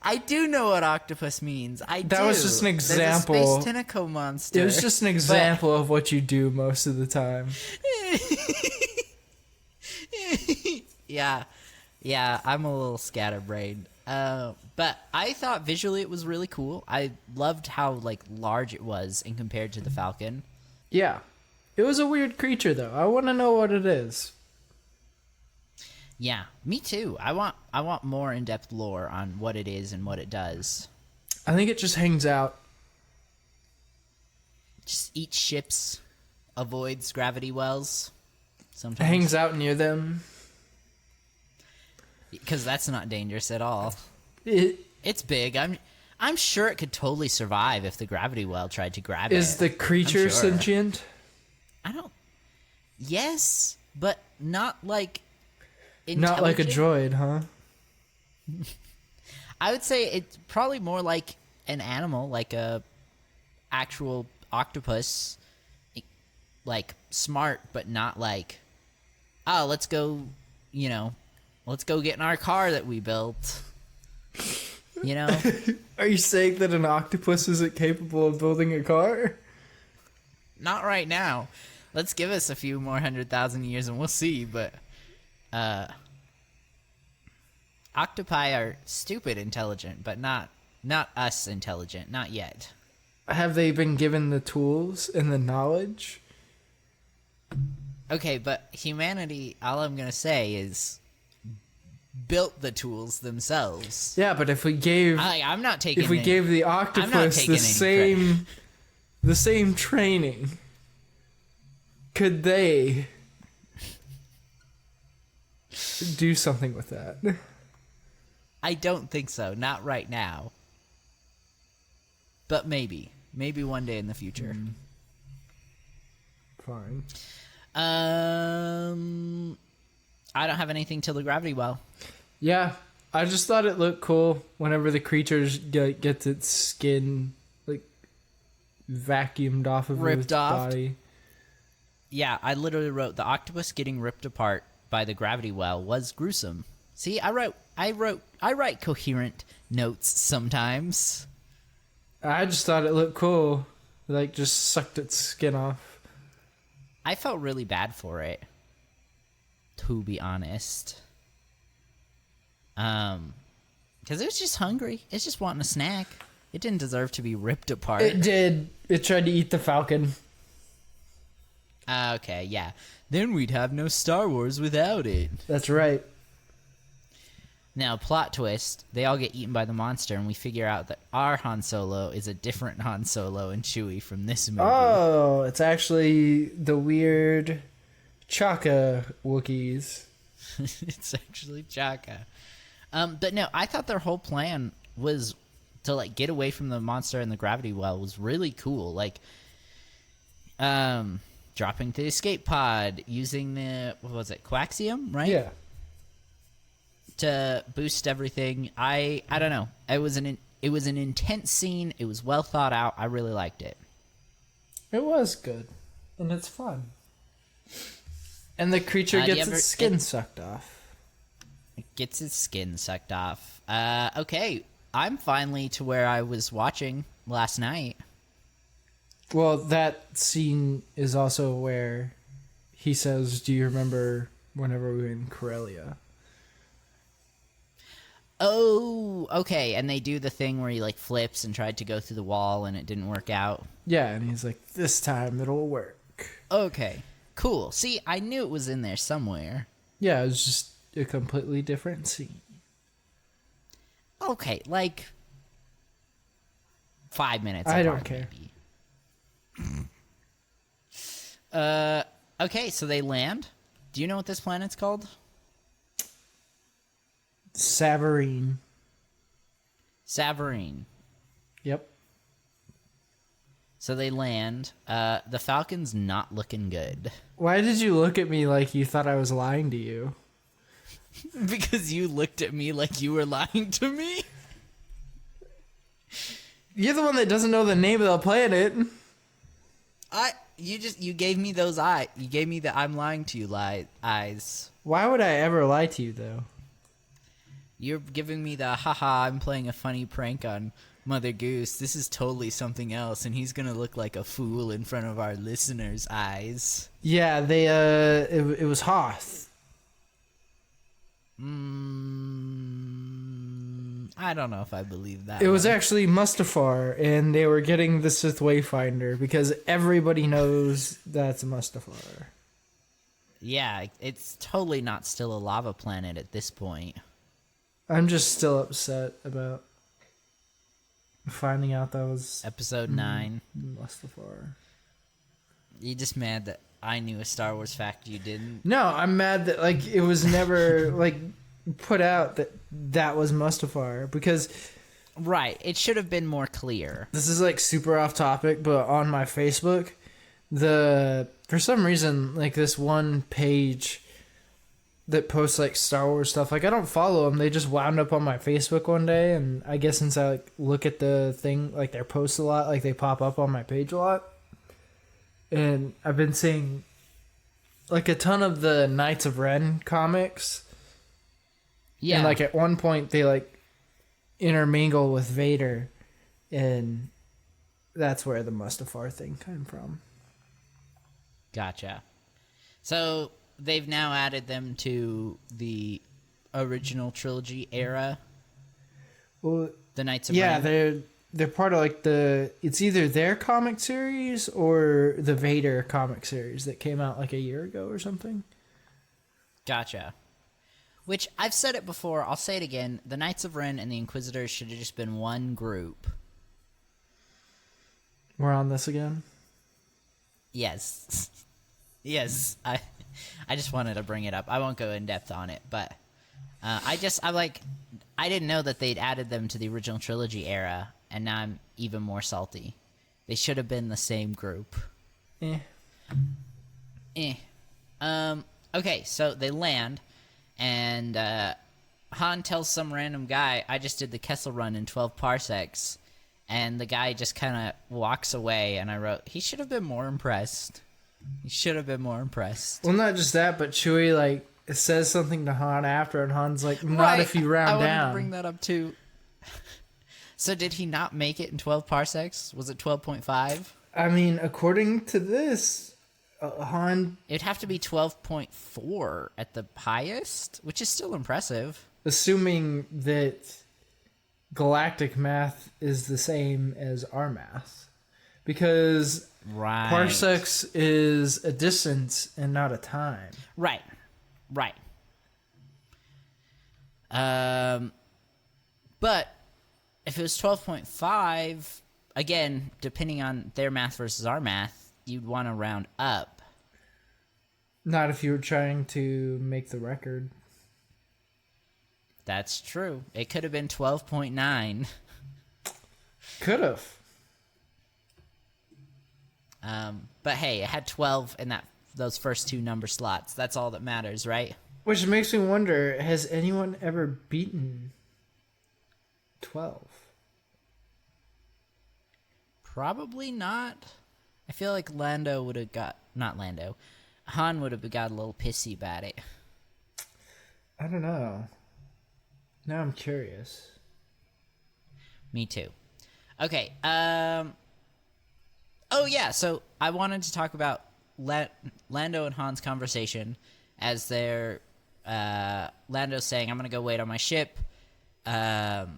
I do know what octopus means. That was just an example. There's a space tentacle monster. it was just an example of what you do most of the time. Yeah, I'm a little scatterbrained. But I thought visually it was really cool. I loved how like large it was in compared to the Falcon. Yeah. It was a weird creature, though. I want to know what it is. Yeah, me too. I want more in-depth lore on what it is and what it does. I think it just hangs out. Just eats ships, avoids gravity wells. Sometimes Hangs out near them. because that's not dangerous at all. It It's big. I'm sure it could totally survive if the gravity well tried to grab it. is the creature I'm sure. sentient? I don't. Yes, but not like. Not like a intelligent. droid, huh? I would say it's probably more like an animal, like a actual octopus, like smart, but not like, oh, let's go get in our car that we built. You know? Are you saying that an octopus isn't capable of building a car? Not right now. Let's give us a few more 100,000 years and we'll see, but octopi are stupid intelligent, but not us intelligent, not yet. Have they been given the tools and the knowledge? Okay, but humanity, all I'm going to say is built the tools themselves. Yeah, but if we gave I'm not taking if we any- gave the I'm not octopus taking the same training, could they do something with that? I don't think so. Not right now. But maybe. Maybe one day in the future. Fine. I don't have anything till the gravity well. Yeah, I just thought it looked cool whenever the creature gets its skin like vacuumed off of Ripped its off. body. Yeah, I literally wrote the octopus getting ripped apart by the gravity well was gruesome. See, I write coherent notes sometimes. I just thought it looked cool. Like, just sucked its skin off. I felt really bad for it, to be honest. Because it was just hungry. It's just wanting a snack. It didn't deserve to be ripped apart. It did. It tried to eat the falcon. Okay, yeah. Then we'd have no Star Wars without it. That's right. Now, plot twist, they all get eaten by the monster, and we figure out that our Han Solo is a different Han Solo and Chewie from this movie. Oh, it's actually the weird Chaka Wookiees. It's actually Chaka. But no, I thought their whole plan was to, like, get away from the monster and the gravity well was really cool. Like, dropping the escape pod, using the, what was it, coaxium, right? Yeah. To boost everything. I don't know. It was an intense scene. It was well thought out. I really liked it. It was good. And it's fun. And the creature gets its skin sucked off. It gets its skin sucked off. Okay. I'm finally to where I was watching last night. Well, that scene is also where he says, "Do you remember whenever we were in Corellia?" Oh, okay. And they do the thing where he, like, flips and tried to go through the wall and it didn't work out. Yeah, and he's like, "This time it'll work." Okay. Cool. See, I knew it was in there somewhere. Yeah, it was just a completely different scene. Okay, like 5 minutes. I don't apart, care. Maybe. Okay, so they land. Do you know what this planet's called? Savarine. Savarine. Yep. So they land. The Falcon's not looking good. Why did you look at me like you thought I was lying to you? Because you looked at me like you were lying to me? You're the one that doesn't know the name of the planet. You gave me those eyes. You gave me the I'm lying to you eyes. Why would I ever lie to you, though? You're giving me the haha, I'm playing a funny prank on Mother Goose. This is totally something else, and he's gonna look like a fool in front of our listeners' eyes. Yeah, they, it was Hoth. I don't know if I believe that. It was actually Mustafar, and they were getting the Sith Wayfinder, because everybody knows that's Mustafar. Yeah, it's totally not still a lava planet at this point. I'm just still upset about finding out that was Episode 9. Mustafar. You just mad that I knew a Star Wars fact you didn't? No, I'm mad that, like, it was never, like, put out that was Mustafar, because Right, it should have been more clear. this is, like, super off topic, but on my Facebook, for some reason, like, this one page that posts, like, Star Wars stuff, like, I don't follow them. They just wound up on my Facebook one day, and I guess since I, like, look at the thing, like, their posts a lot, like, they pop up on my page a lot. And I've been seeing, like, a ton of the Knights of Ren comics. Yeah. And, like, at one point, they, like, intermingle with Vader. And that's where the Mustafar thing came from. Gotcha. So they've now added them to the original trilogy era. Well, The Knights of yeah, Ren. they're part of, like, it's either their comic series or the Vader comic series that came out, like, a year ago or something. Gotcha. Which, I've said it before, I'll say it again. The Knights of Ren and the Inquisitors should have just been one group. We're on this again? Yes. Yes. I just wanted to bring it up. I won't go in depth on it, but I didn't know that they'd added them to the original trilogy era, and now I'm even more salty. They should have been the same group. Okay, so they land, and Han tells some random guy, I just did the Kessel Run in 12 parsecs, and the guy just kind of walks away, and I wrote, he should have been more impressed. He should have been more impressed. Well, not just that, but Chewie, like, says something to Han after, and Han's like, not Right. if you round I wanted down. to bring that up, too. So did he not make it in 12 parsecs? Was it 12.5? I mean, according to this, Han, It'd have to be 12.4 at the highest, which is still impressive. assuming that galactic math is the same as our math, because Right. parsecs is a distance and not a time. Right. Right. But if it was 12.5, again, depending on their math versus our math, you'd want to round up. Not if you were trying to make the record. That's true. It could have been 12.9. Could have. But hey, it had 12 in those first two number slots. That's all that matters, right? Which makes me wonder, has anyone ever beaten 12? Probably not. I feel like Lando would have got... Not Lando. Han would have got a little pissy about it. I don't know. Now I'm curious. Me too. Okay. Oh yeah. So I wanted to talk about Lando and Han's conversation as they're Lando's saying, "I'm gonna go wait on my ship for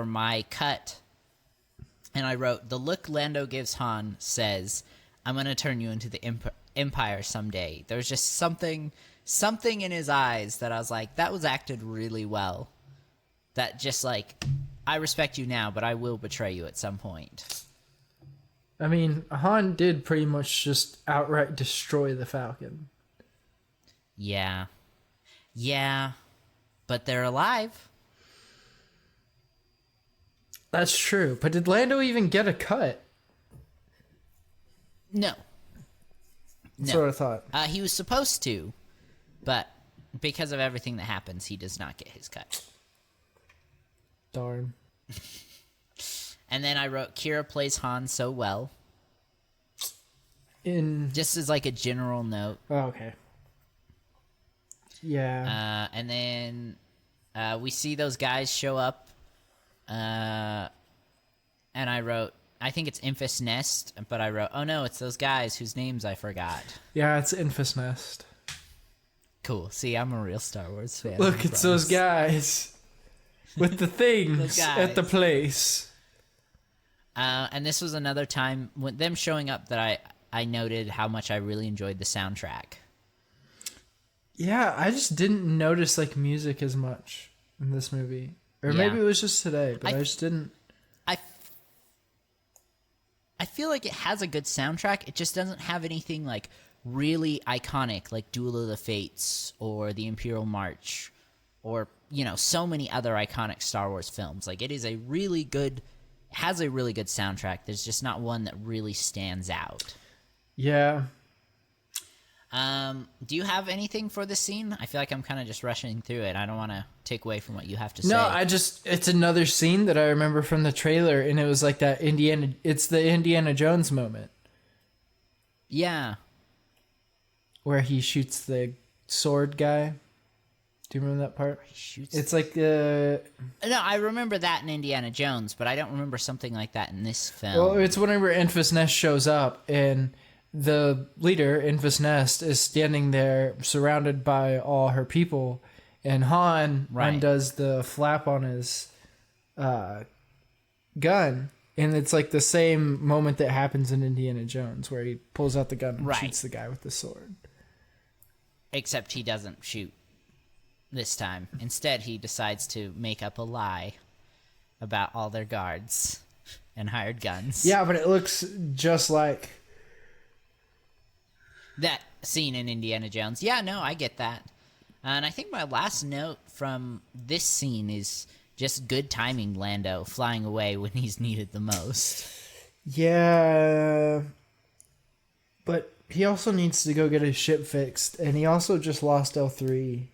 my cut," and I wrote, "The look Lando gives Han says, I'm gonna turn you into the Empire someday." There was just something in his eyes that I was like, that was acted really well. That just like, I respect you now, but I will betray you at some point. I mean, Han did pretty much just outright destroy the Falcon. Yeah. Yeah. But they're alive. That's true. But did Lando even get a cut? No. That's No. what I thought. He was supposed to, but because of everything that happens, he does not get his cut. Darn. And then I wrote, Kira plays Han so well. Just as like a general note. Oh, okay. Yeah. And then we see those guys show up. And I wrote, I think it's Infus Nest, but I wrote, oh no, it's those guys whose names I forgot. Yeah, it's Infus Nest. Cool. See, I'm a real Star Wars fan. Look, it's those guys with the things Those at the guys. place. And this was another time when them showing up that I noted how much I really enjoyed the soundtrack. Yeah, I just didn't notice like music as much in this movie. Or Yeah. maybe it was just today, but I just didn't. I feel like it has a good soundtrack. It just doesn't have anything like really iconic like Duel of the Fates or the Imperial March or, you know, so many other iconic Star Wars films. Like it is has a really good soundtrack. There's just not one that really stands out. Yeah. Do you have anything for this scene? I feel like I'm kind of just rushing through it. I don't want to take away from what you have to say. No, it's another scene that I remember from the trailer, and it was like that it's the Indiana Jones moment Yeah. where he shoots the sword guy. Do you remember that part? He shoots. It's like No, I remember that in Indiana Jones, but I don't remember something like that in this film. well, it's whenever Infus Nest shows up, and the leader, Infus Nest, is standing there surrounded by all her people, and Han Right. undoes the flap on his gun, and it's like the same moment that happens in Indiana Jones, where he pulls out the gun and Right. shoots the guy with the sword. Except he doesn't shoot this time. Instead, he decides to make up a lie about all their guards and hired guns. Yeah, but it looks just like... That scene in Indiana Jones. Yeah, no, I get that. And I think my last note from this scene is just good timing, Lando flying away when he's needed the most. Yeah, but he also needs to go get his ship fixed, and he also just lost L3.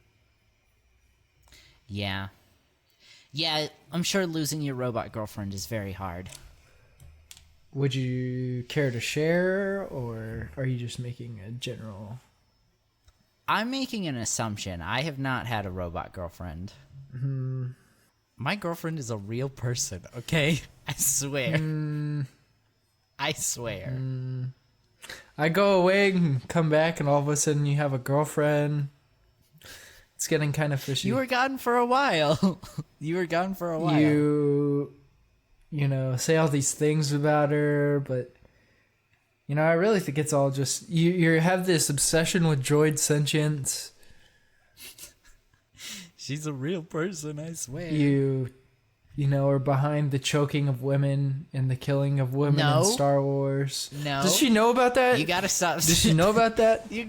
Yeah. Yeah, I'm sure losing your robot girlfriend is very hard. Would you care to share, or are you just making a general... I'm making an assumption. I have not had a robot girlfriend. My girlfriend is a real person, okay? I swear. I swear. I go away and come back, and all of a sudden you have a girlfriend. It's getting kind of fishy. You were gone for a while. You know, say all these things about her, but you know, I really think it's all just you have this obsession with droid sentience. She's a real person, I swear. You know, are behind the choking of women and the killing of women No. in Star Wars. No. Does she know about that? You gotta stop. Does she know about that? You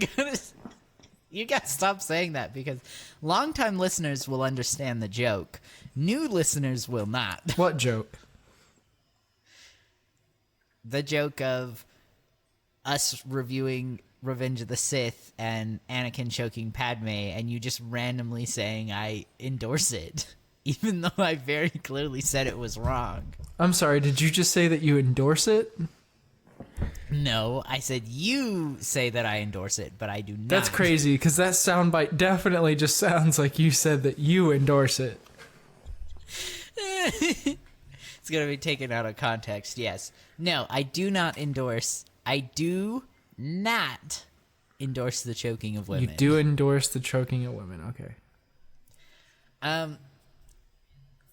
gotta stop saying that, because longtime listeners will understand the joke. New listeners will not. What joke? The joke of us reviewing Revenge of the Sith and Anakin choking Padme, and you just randomly saying I endorse it, even though I very clearly said it was wrong. I'm sorry, did you just say that you endorse it? No, I said you say that I endorse it, but I do not. That's crazy, because that soundbite definitely just sounds like you said that you endorse it. It's going to be taken out of context, yes. No, I do not endorse. I do not endorse the choking of women. You do endorse the choking of women, okay.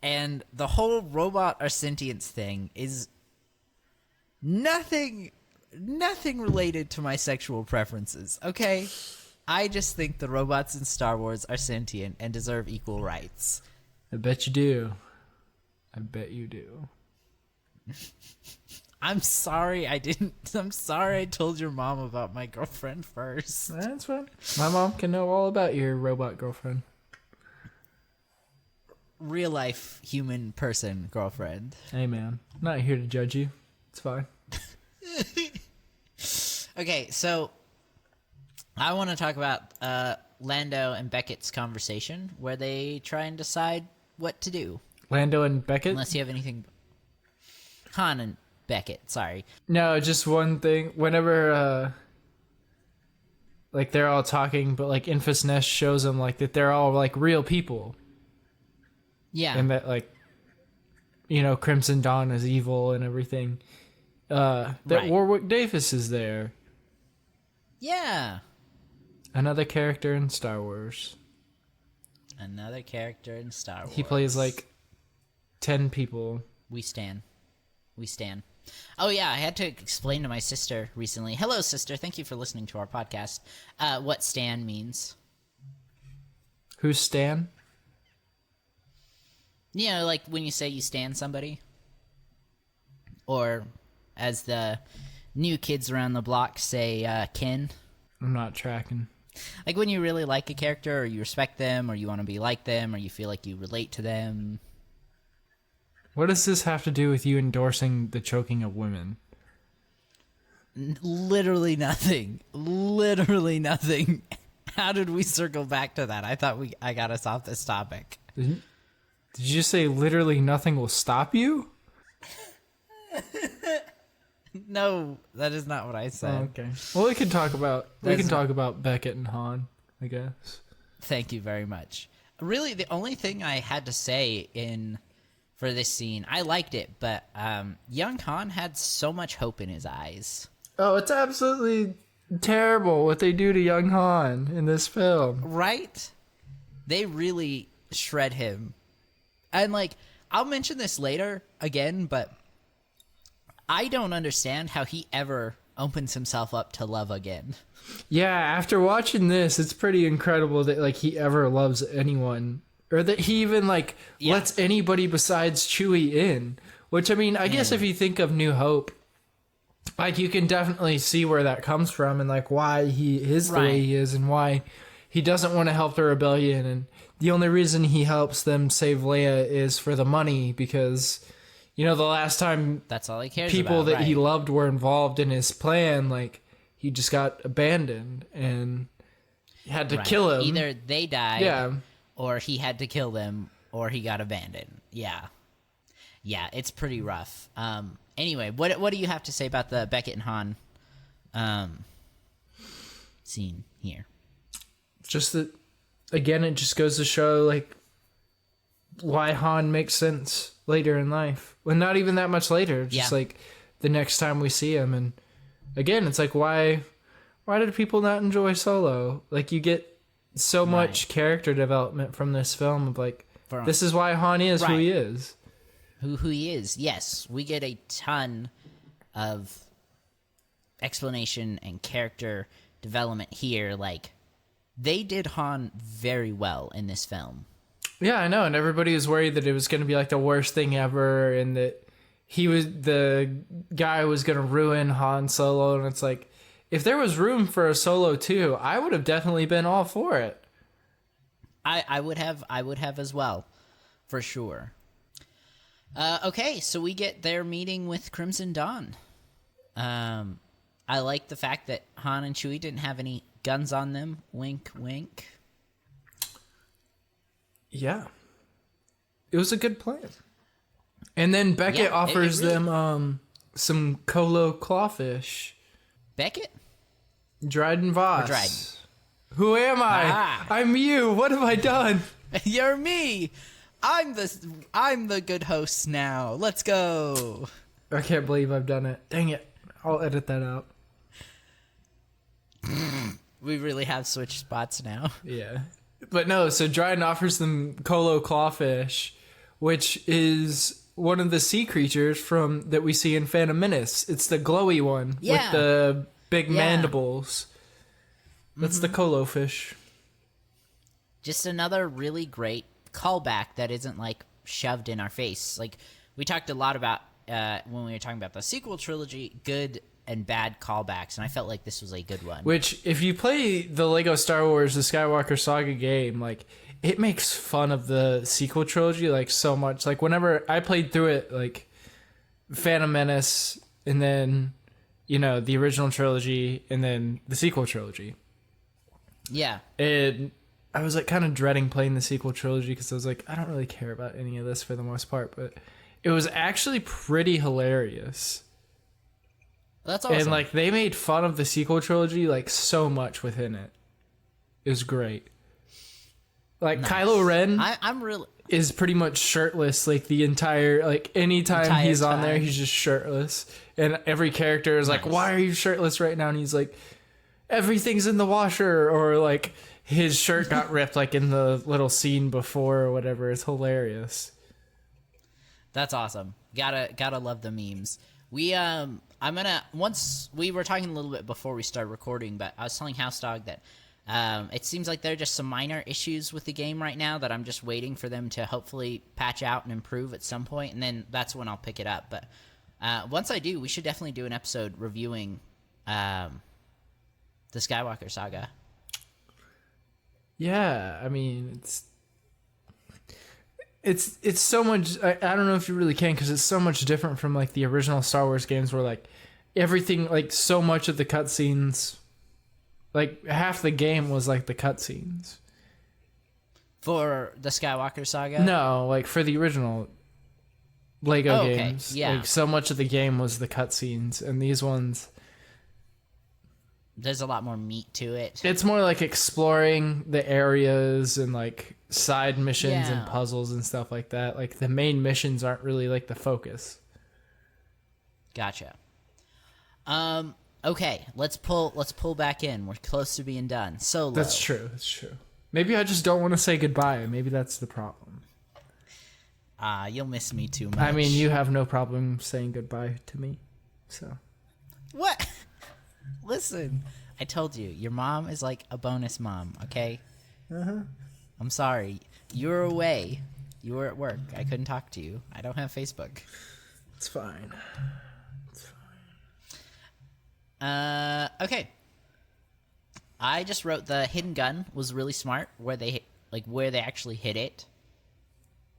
And the whole robot or sentience thing is nothing related to my sexual preferences, okay? I just think the robots in Star Wars are sentient and deserve equal rights. I bet you do. I bet you do. I'm sorry I told your mom about my girlfriend first. That's fine. My mom can know all about your robot girlfriend. Real life human person girlfriend. Hey man, I'm not here to judge you. It's fine. Okay, so I want to talk about Lando and Beckett's conversation where they try and decide what to do. Lando and Beckett? Unless you have anything. Han and Beckett, sorry. No, just one thing. Whenever, like, they're all talking, but, like, Infus Nest shows them, like, that they're all, like, real people. Yeah. And that, like, you know, Crimson Dawn is evil and everything. That Right. Warwick Davis is there. Yeah. Another character in Star Wars. Another character in Star Wars. He plays, like, 10 people. We stan. Oh, yeah, I had to explain to my sister recently. Hello, sister. Thank you for listening to our podcast. What stan means. Who's Stan? You know, like when you say you stan somebody. Or, as the new kids around the block say, kin. I'm not tracking. Like when you really like a character, or you respect them, or you want to be like them, or you feel like you relate to them. What does this have to do with you endorsing the choking of women? Literally nothing. Literally nothing. How did we circle back to that? I thought I got us off this topic. Did you just say literally nothing will stop you? No, that is not what I said. Oh, okay. Well, we can talk about Beckett and Han, I guess. Thank you very much. Really, the only thing I had to say for this scene, I liked it, but young Han had so much hope in his eyes. Oh, it's absolutely terrible what they do to young Han in this film. Right? They really shred him. And, like, I'll mention this later again, but I don't understand how he ever opens himself up to love again. Yeah, after watching this, it's pretty incredible that, like, he ever loves anyone. Or that he even, like, lets anybody besides Chewie in. Which, I mean, I guess if you think of New Hope, like, you can definitely see where that comes from and, like, why he is the way he is and why he doesn't want to help the rebellion. And the only reason he helps them save Leia is for the money because, you know, the last time that's all he cares people about, that he loved were involved in his plan, like, he just got abandoned and had to kill him. Either they died, or he had to kill them, or he got abandoned. Yeah, it's pretty rough. Anyway, what do you have to say about the Beckett and Han scene here? Just that, again, it just goes to show, like, why Han makes sense later in life. Well, not even that much later. Just, like, the next time we see him. And again, it's like, why did people not enjoy Solo? Like, you get so much character development from this film of like, this is why Han is who he is. Who he is. Yes, we get a ton of explanation and character development here. Like, they did Han very well in this film. Yeah, I know, and everybody was worried that it was going to be like the worst thing ever, and that the guy was going to ruin Han Solo. And it's like, if there was room for a Solo 2, I would have definitely been all for it. I would have as well, for sure. Okay, so we get their meeting with Crimson Dawn. I like the fact that Han and Chewie didn't have any guns on them. Wink, wink. Yeah. It was a good plan. And then Beckett offers them some Colo clawfish. Beckett? Dryden Voss. Or Dryden. Who am I? Ah. I'm you. What have I done? You're me. I'm the good host now. Let's go. I can't believe I've done it. Dang it. I'll edit that out. We really have switched spots now. Yeah. But no, so Dryden offers them Colo clawfish, which is one of the sea creatures that we see in Phantom Menace. It's the glowy one with the big mandibles. That's the Colo fish. Just another really great callback that isn't like shoved in our face. Like, we talked a lot about when we were talking about the sequel trilogy, good and bad callbacks, and I felt like this was a good one. Which, if you play the Lego Star Wars The Skywalker Saga game, like, it makes fun of the sequel trilogy like so much. Like, whenever I played through it, like Phantom Menace, and then, you know, the original trilogy, and then the sequel trilogy. Yeah. And I was like kind of dreading playing the sequel trilogy because I was like, I don't really care about any of this for the most part, but it was actually pretty hilarious. That's awesome. And like, they made fun of the sequel trilogy like so much within it. It was great. Like, nice. Kylo Ren I'm really is pretty much shirtless like the entire, like, anytime he's on there, he's just shirtless. And every character is like, why are you shirtless right now? And he's like, everything's in the washer, or like his shirt got ripped like in the little scene before or whatever. It's hilarious. That's awesome. Gotta love the memes. Once we were talking a little bit before we started recording, but I was telling HouseDog that it seems like there are just some minor issues with the game right now that I'm just waiting for them to hopefully patch out and improve at some point, and then that's when I'll pick it up. But once I do, we should definitely do an episode reviewing the Skywalker Saga. Yeah, I mean, it's so much. I don't know if you really can, because it's so much different from like the original Star Wars games, where like everything, like so much of the cutscenes, like half the game was like the cutscenes. For the Skywalker Saga? No, like for the original Lego games. Yeah. Like, so much of the game was the cutscenes, and these ones, there's a lot more meat to it. it's more like exploring the areas and like side missions and puzzles and stuff like that. Like, the main missions aren't really like the focus. Gotcha. Okay, let's pull back in. We're close to being done. Solo. That's true. Maybe I just don't want to say goodbye. Maybe that's the problem. You'll miss me too much. I mean, you have no problem saying goodbye to me, so. What? Listen, I told you, your mom is like a bonus mom, okay? I'm sorry. You were away. You were at work. I couldn't talk to you. I don't have Facebook. It's fine. Okay. I just wrote the hidden gun was really smart, where they actually hit it.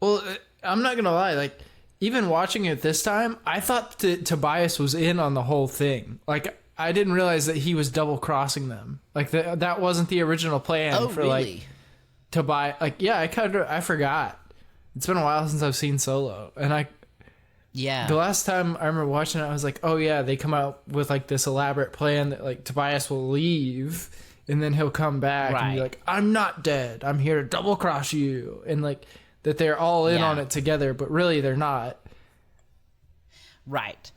Well, I'm not gonna lie. Like, even watching it this time, I thought Tobias was in on the whole thing. Like, I didn't realize that he was double crossing them. Like, that wasn't the original plan for really? like Tobias. Like, yeah, I forgot. It's been a while since I've seen Solo, and the last time I remember watching it, I was like, oh yeah, they come out with like this elaborate plan that like Tobias will leave, and then he'll come back and be like, I'm not dead. I'm here to double cross you, and like that they're all in on it together, but really they're not. Right.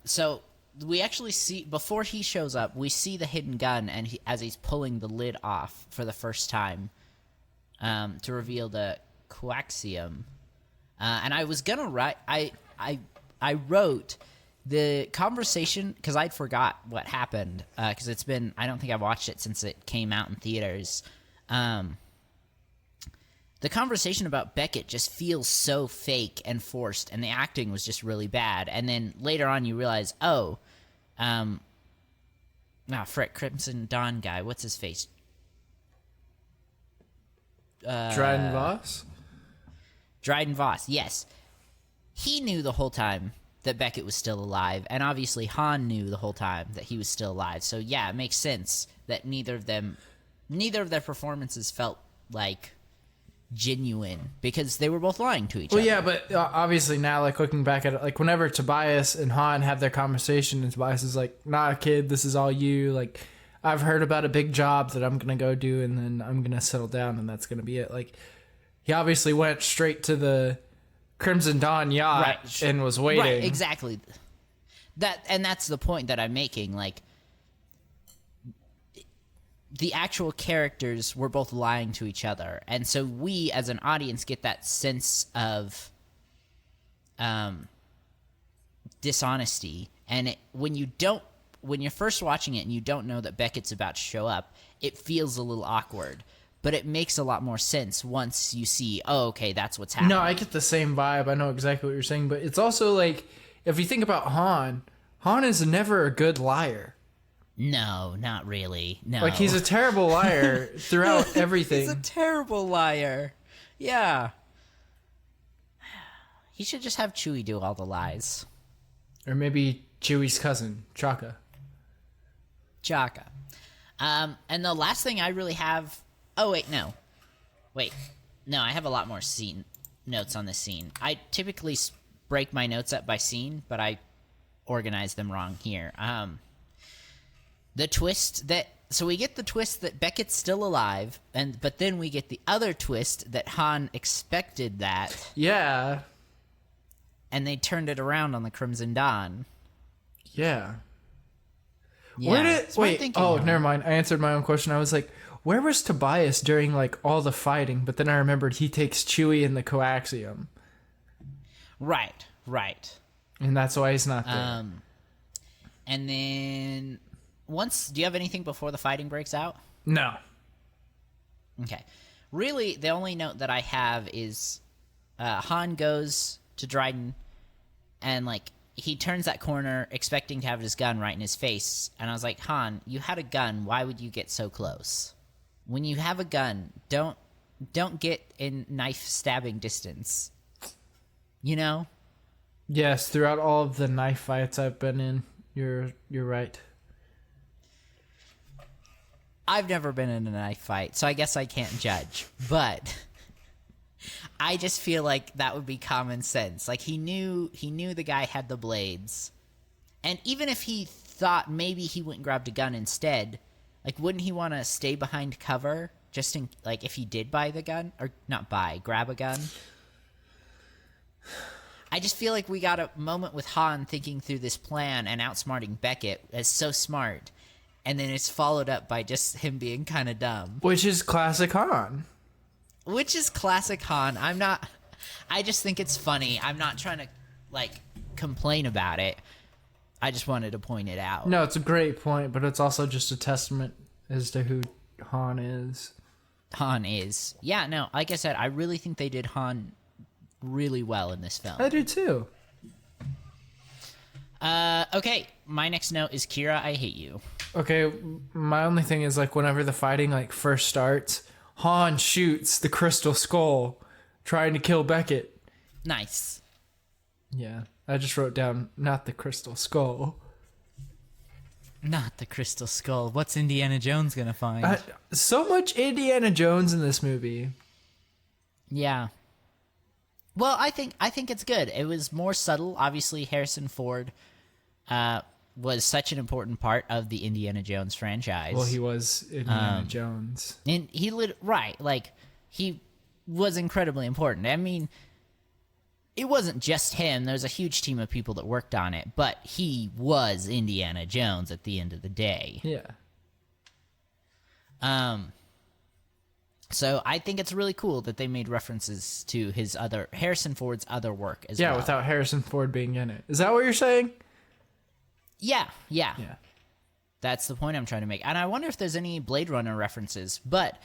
So we actually see, before he shows up, we see the hidden gun, and as he's pulling the lid off for the first time, to reveal the coaxium. And I was gonna write, I wrote the conversation, because I'd forgot what happened, because it's been, I don't think I've watched it since it came out in theaters. The conversation about Beckett just feels so fake and forced, and the acting was just really bad. And then later on you realize, frick, Crimson Dawn guy, what's his face? Dryden Voss? Dryden Voss, yes. He knew the whole time that Beckett was still alive, and obviously Han knew the whole time that he was still alive. So yeah, it makes sense that neither of their performances felt like genuine, because they were both lying to each other. Well, yeah, but obviously now, like, looking back at it, like, whenever Tobias and Han have their conversation, and Tobias is like, nah, kid, this is all you. Like, I've heard about a big job that I'm going to go do, and then I'm going to settle down, and that's going to be it. Like, he obviously went straight to the Crimson Dawn yacht and was waiting. Right, exactly. That's the point that I'm making. Like, the actual characters were both lying to each other, and so we as an audience get that sense of dishonesty. And when you're first watching it and you don't know that Beckett's about to show up, it feels a little awkward, but it makes a lot more sense once you see, oh, okay, that's what's happening. No, I get the same vibe. I know exactly what you're saying, but it's also like, if you think about Han is never a good liar. No, not really. No. Like, he's a terrible liar throughout everything. He's a terrible liar. Yeah. He should just have Chewie do all the lies. Or maybe Chewie's cousin, Chaka. And the last thing I really have... Oh, wait, no. No, I have a lot more scene notes on this scene. I typically break my notes up by scene, but I organized them wrong here. The twist that... So we get the twist that Beckett's still alive, but then we get the other twist that Han expected that. Yeah. And they turned it around on the Crimson Dawn. Yeah. Yeah. Never mind. I answered my own question. I was like, where was Tobias during, like, all the fighting? But then I remembered he takes Chewie in the coaxium. Right. And that's why he's not there. And then... do you have anything before the fighting breaks out? No. Okay. Really, the only note that I have is Han goes to Dryden, and, like, he turns that corner expecting to have his gun right in his face. And I was like, Han, you had a gun. Why would you get so close? When you have a gun, don't get in knife stabbing distance. You know? Yes, throughout all of the knife fights I've been in, you're right. I've never been in a knife fight, so I guess I can't judge. But I just feel like that would be common sense. Like, he knew the guy had the blades. And even if he thought maybe he went and grabbed a gun instead, like, wouldn't he want to stay behind cover just in, like, if he did buy the gun? Or grab a gun? I just feel like we got a moment with Han thinking through this plan and outsmarting Beckett as so smart. And then it's followed up by just him being kind of dumb. Which is classic Han. I just think it's funny. I'm not trying to, like, complain about it. I just wanted to point it out. No, it's a great point, but it's also just a testament as to who Han is. Yeah, no, like I said, I really think they did Han really well in this film. I do too. Okay, my next note is Kira, I hate you. Okay, my only thing is, like, whenever the fighting, like, first starts, Han shoots the crystal skull trying to kill Beckett. Nice. Yeah, I just wrote down, not the crystal skull. Not the crystal skull. What's Indiana Jones gonna find? So much Indiana Jones in this movie. Yeah. Well, I think it's good. It was more subtle. Obviously, Harrison Ford was such an important part of the Indiana Jones franchise. Well, he was Indiana Jones. And he he was incredibly important. I mean, it wasn't just him. There's a huge team of people that worked on it, but he was Indiana Jones at the end of the day. Yeah. So I think it's really cool that they made references to Harrison Ford's other work as well. Yeah, without Harrison Ford being in it. Is that what you're saying? Yeah. Yeah. That's the point I'm trying to make. And I wonder if there's any Blade Runner references, but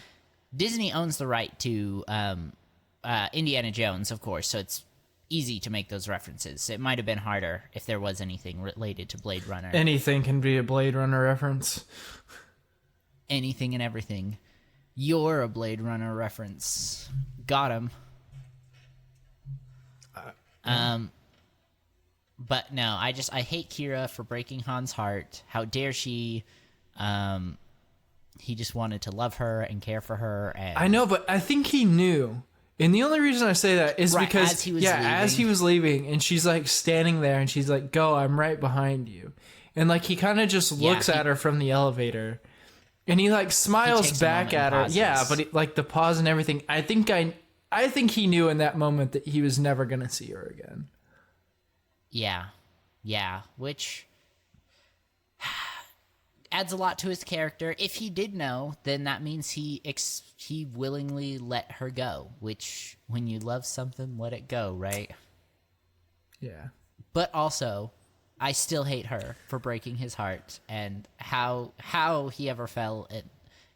Disney owns the right to Indiana Jones, of course, so it's easy to make those references. It might have been harder if there was anything related to Blade Runner. Anything can be a Blade Runner reference. Anything and everything. You're a Blade Runner reference. Got him. But no, I hate Kira for breaking Han's heart. How dare she? He just wanted to love her and care for her. And I know, but I think he knew. And the only reason I say that is because as he was leaving, and she's like standing there, and she's like, "Go, I'm right behind you," and like he kind of just looks at her from the elevator, and he like smiles back at her. Yeah, but like the pause and everything. I think he knew in that moment that he was never gonna see her again. Yeah, which adds a lot to his character. If he did know, then that means he willingly let her go, which when you love something, let it go, right? Yeah. But also, I still hate her for breaking his heart, and how he ever fell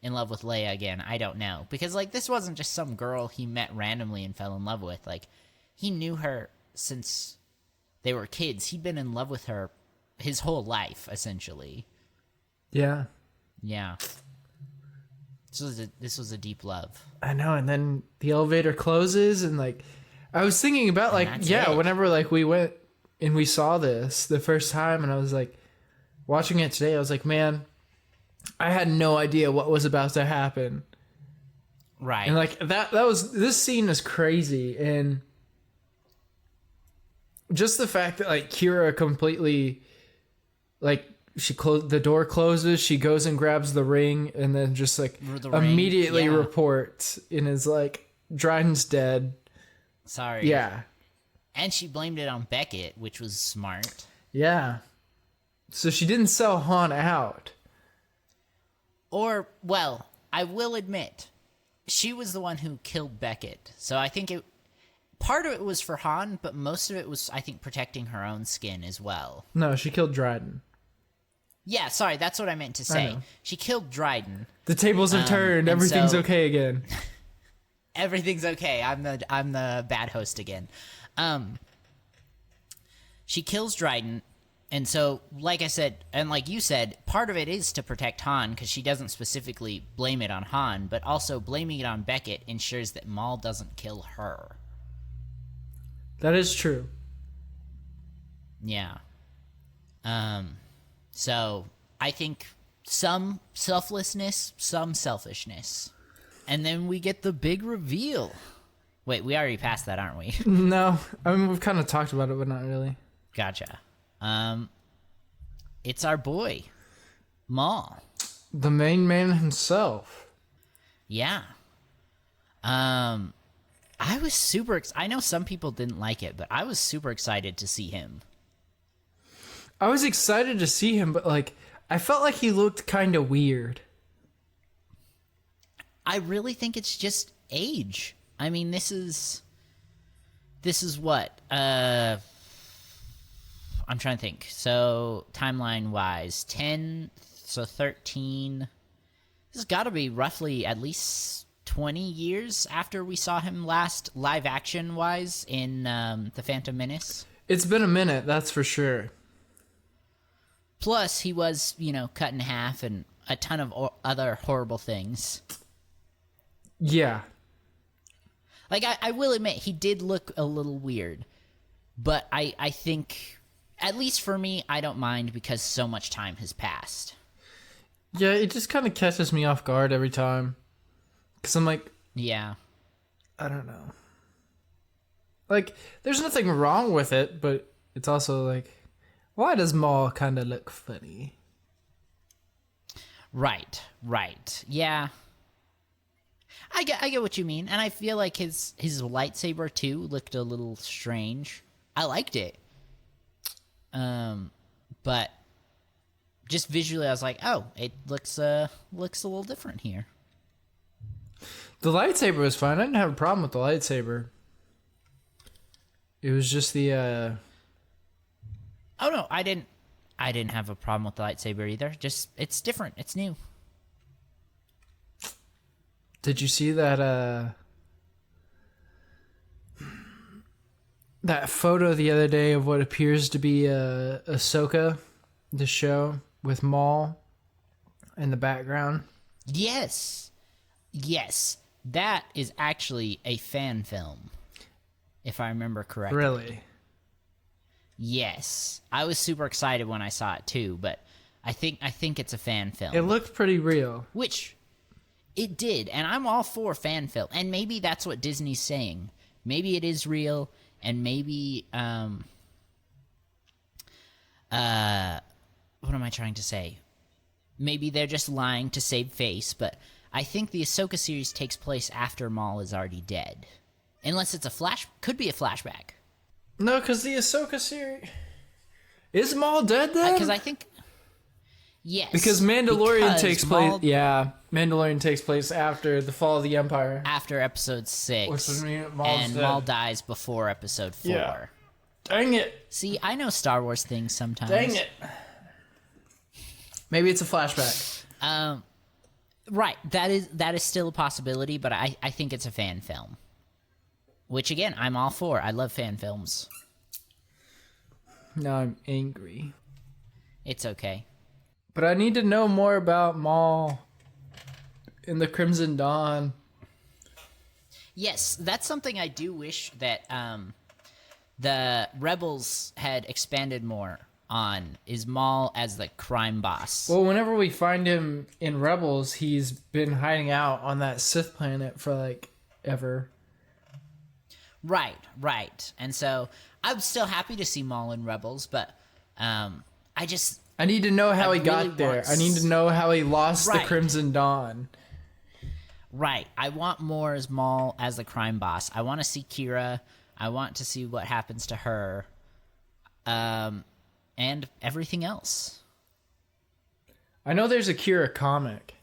in love with Leia again, I don't know. Because like this wasn't just some girl he met randomly and fell in love with. Like he knew her since they were kids. He'd been in love with her his whole life, essentially. Yeah. Yeah. This was a deep love. I know, and then the elevator closes, and like I was thinking about like whenever like we went and we saw this the first time, and I was like watching it today, I was like, man, I had no idea what was about to happen. Right. And like this scene is crazy, and just the fact that like Kira completely like the door closes, she goes and grabs the ring, and then just like immediately reports and is like, Dryden's dead. Sorry. Yeah. And she blamed it on Beckett, which was smart. Yeah. So she didn't sell Han out. Or, well, I will admit, she was the one who killed Beckett. So I think part of it was for Han, but most of it was, I think, protecting her own skin as well. No, she killed Dryden. Yeah, sorry, that's what I meant to say. She killed Dryden. The tables have turned. Everything's okay again. Everything's okay. I'm the bad host again. She kills Dryden, and so, like I said, and like you said, part of it is to protect Han, because she doesn't specifically blame it on Han, but also blaming it on Beckett ensures that Maul doesn't kill her. That is true. Yeah. So I think some selflessness, some selfishness. And then we get the big reveal. Wait, we already passed that, aren't we? No. I mean, we've kind of talked about it, but not really. Gotcha. It's our boy, Maul. The main man himself. Yeah. I was super I know some people didn't like it, but I was super excited to see him. I was excited to see him, but like I felt like he looked kind of weird. I really think it's just age. I mean, this is what? I'm trying to think. So, timeline-wise, 10, so 13. This has got to be roughly at least 20 years after we saw him last live action-wise in The Phantom Menace. It's been a minute, that's for sure. Plus, he was, cut in half and a ton of other horrible things. Yeah. Like, I will admit, he did look a little weird. But I think, at least for me, I don't mind because so much time has passed. Yeah, it just kind of catches me off guard every time. Because I'm like... Yeah. I don't know. Like, there's nothing wrong with it, but it's also like... Why does Maul kind of look funny? Right. Yeah. I get what you mean, and I feel like his lightsaber too looked a little strange. I liked it, but just visually, I was like, oh, it looks a little different here. The lightsaber was fine. I didn't have a problem with the lightsaber. It was just the Oh no, I didn't have a problem with the lightsaber either. Just it's different. It's new. Did you see that that photo the other day of what appears to be Ahsoka, the show, with Maul in the background? Yes. That is actually a fan film, if I remember correctly. Really? Yes. I was super excited when I saw it too, but I think it's a fan film. It looked pretty real. Which it did, and I'm all for fan film. And maybe that's what Disney's saying. Maybe it is real, and maybe what am I trying to say? Maybe they're just lying to save face, but I think the Ahsoka series takes place after Maul is already dead. Unless it's could be a flashback. No, because the Ahsoka series... Is Maul dead then? Because I think... Yes. Because Mandalorian takes Maul, place... Yeah, Mandalorian takes place after the fall of the Empire. after episode 6. Which would mean Maul's and dead. Maul dies before episode 4. Yeah. Dang it. See, I know Star Wars things sometimes. Dang it. Maybe it's a flashback. Right, that is still a possibility, but I think it's a fan film. Which, again, I'm all for. I love fan films. Now I'm angry. It's okay. But I need to know more about Maul in the Crimson Dawn. Yes, that's something I do wish that the Rebels had expanded more on, is Maul as the crime boss. Well, whenever we find him in Rebels, he's been hiding out on that Sith planet for, like, ever. Right. And so I'm still happy to see Maul in Rebels, but I need to know how he really got there. want- I need to know how he lost the Right. Crimson Dawn. Right. I want more as Maul as the crime boss. I want to see Kira. I want to see what happens to her. And everything else. I know there's a Kira comic.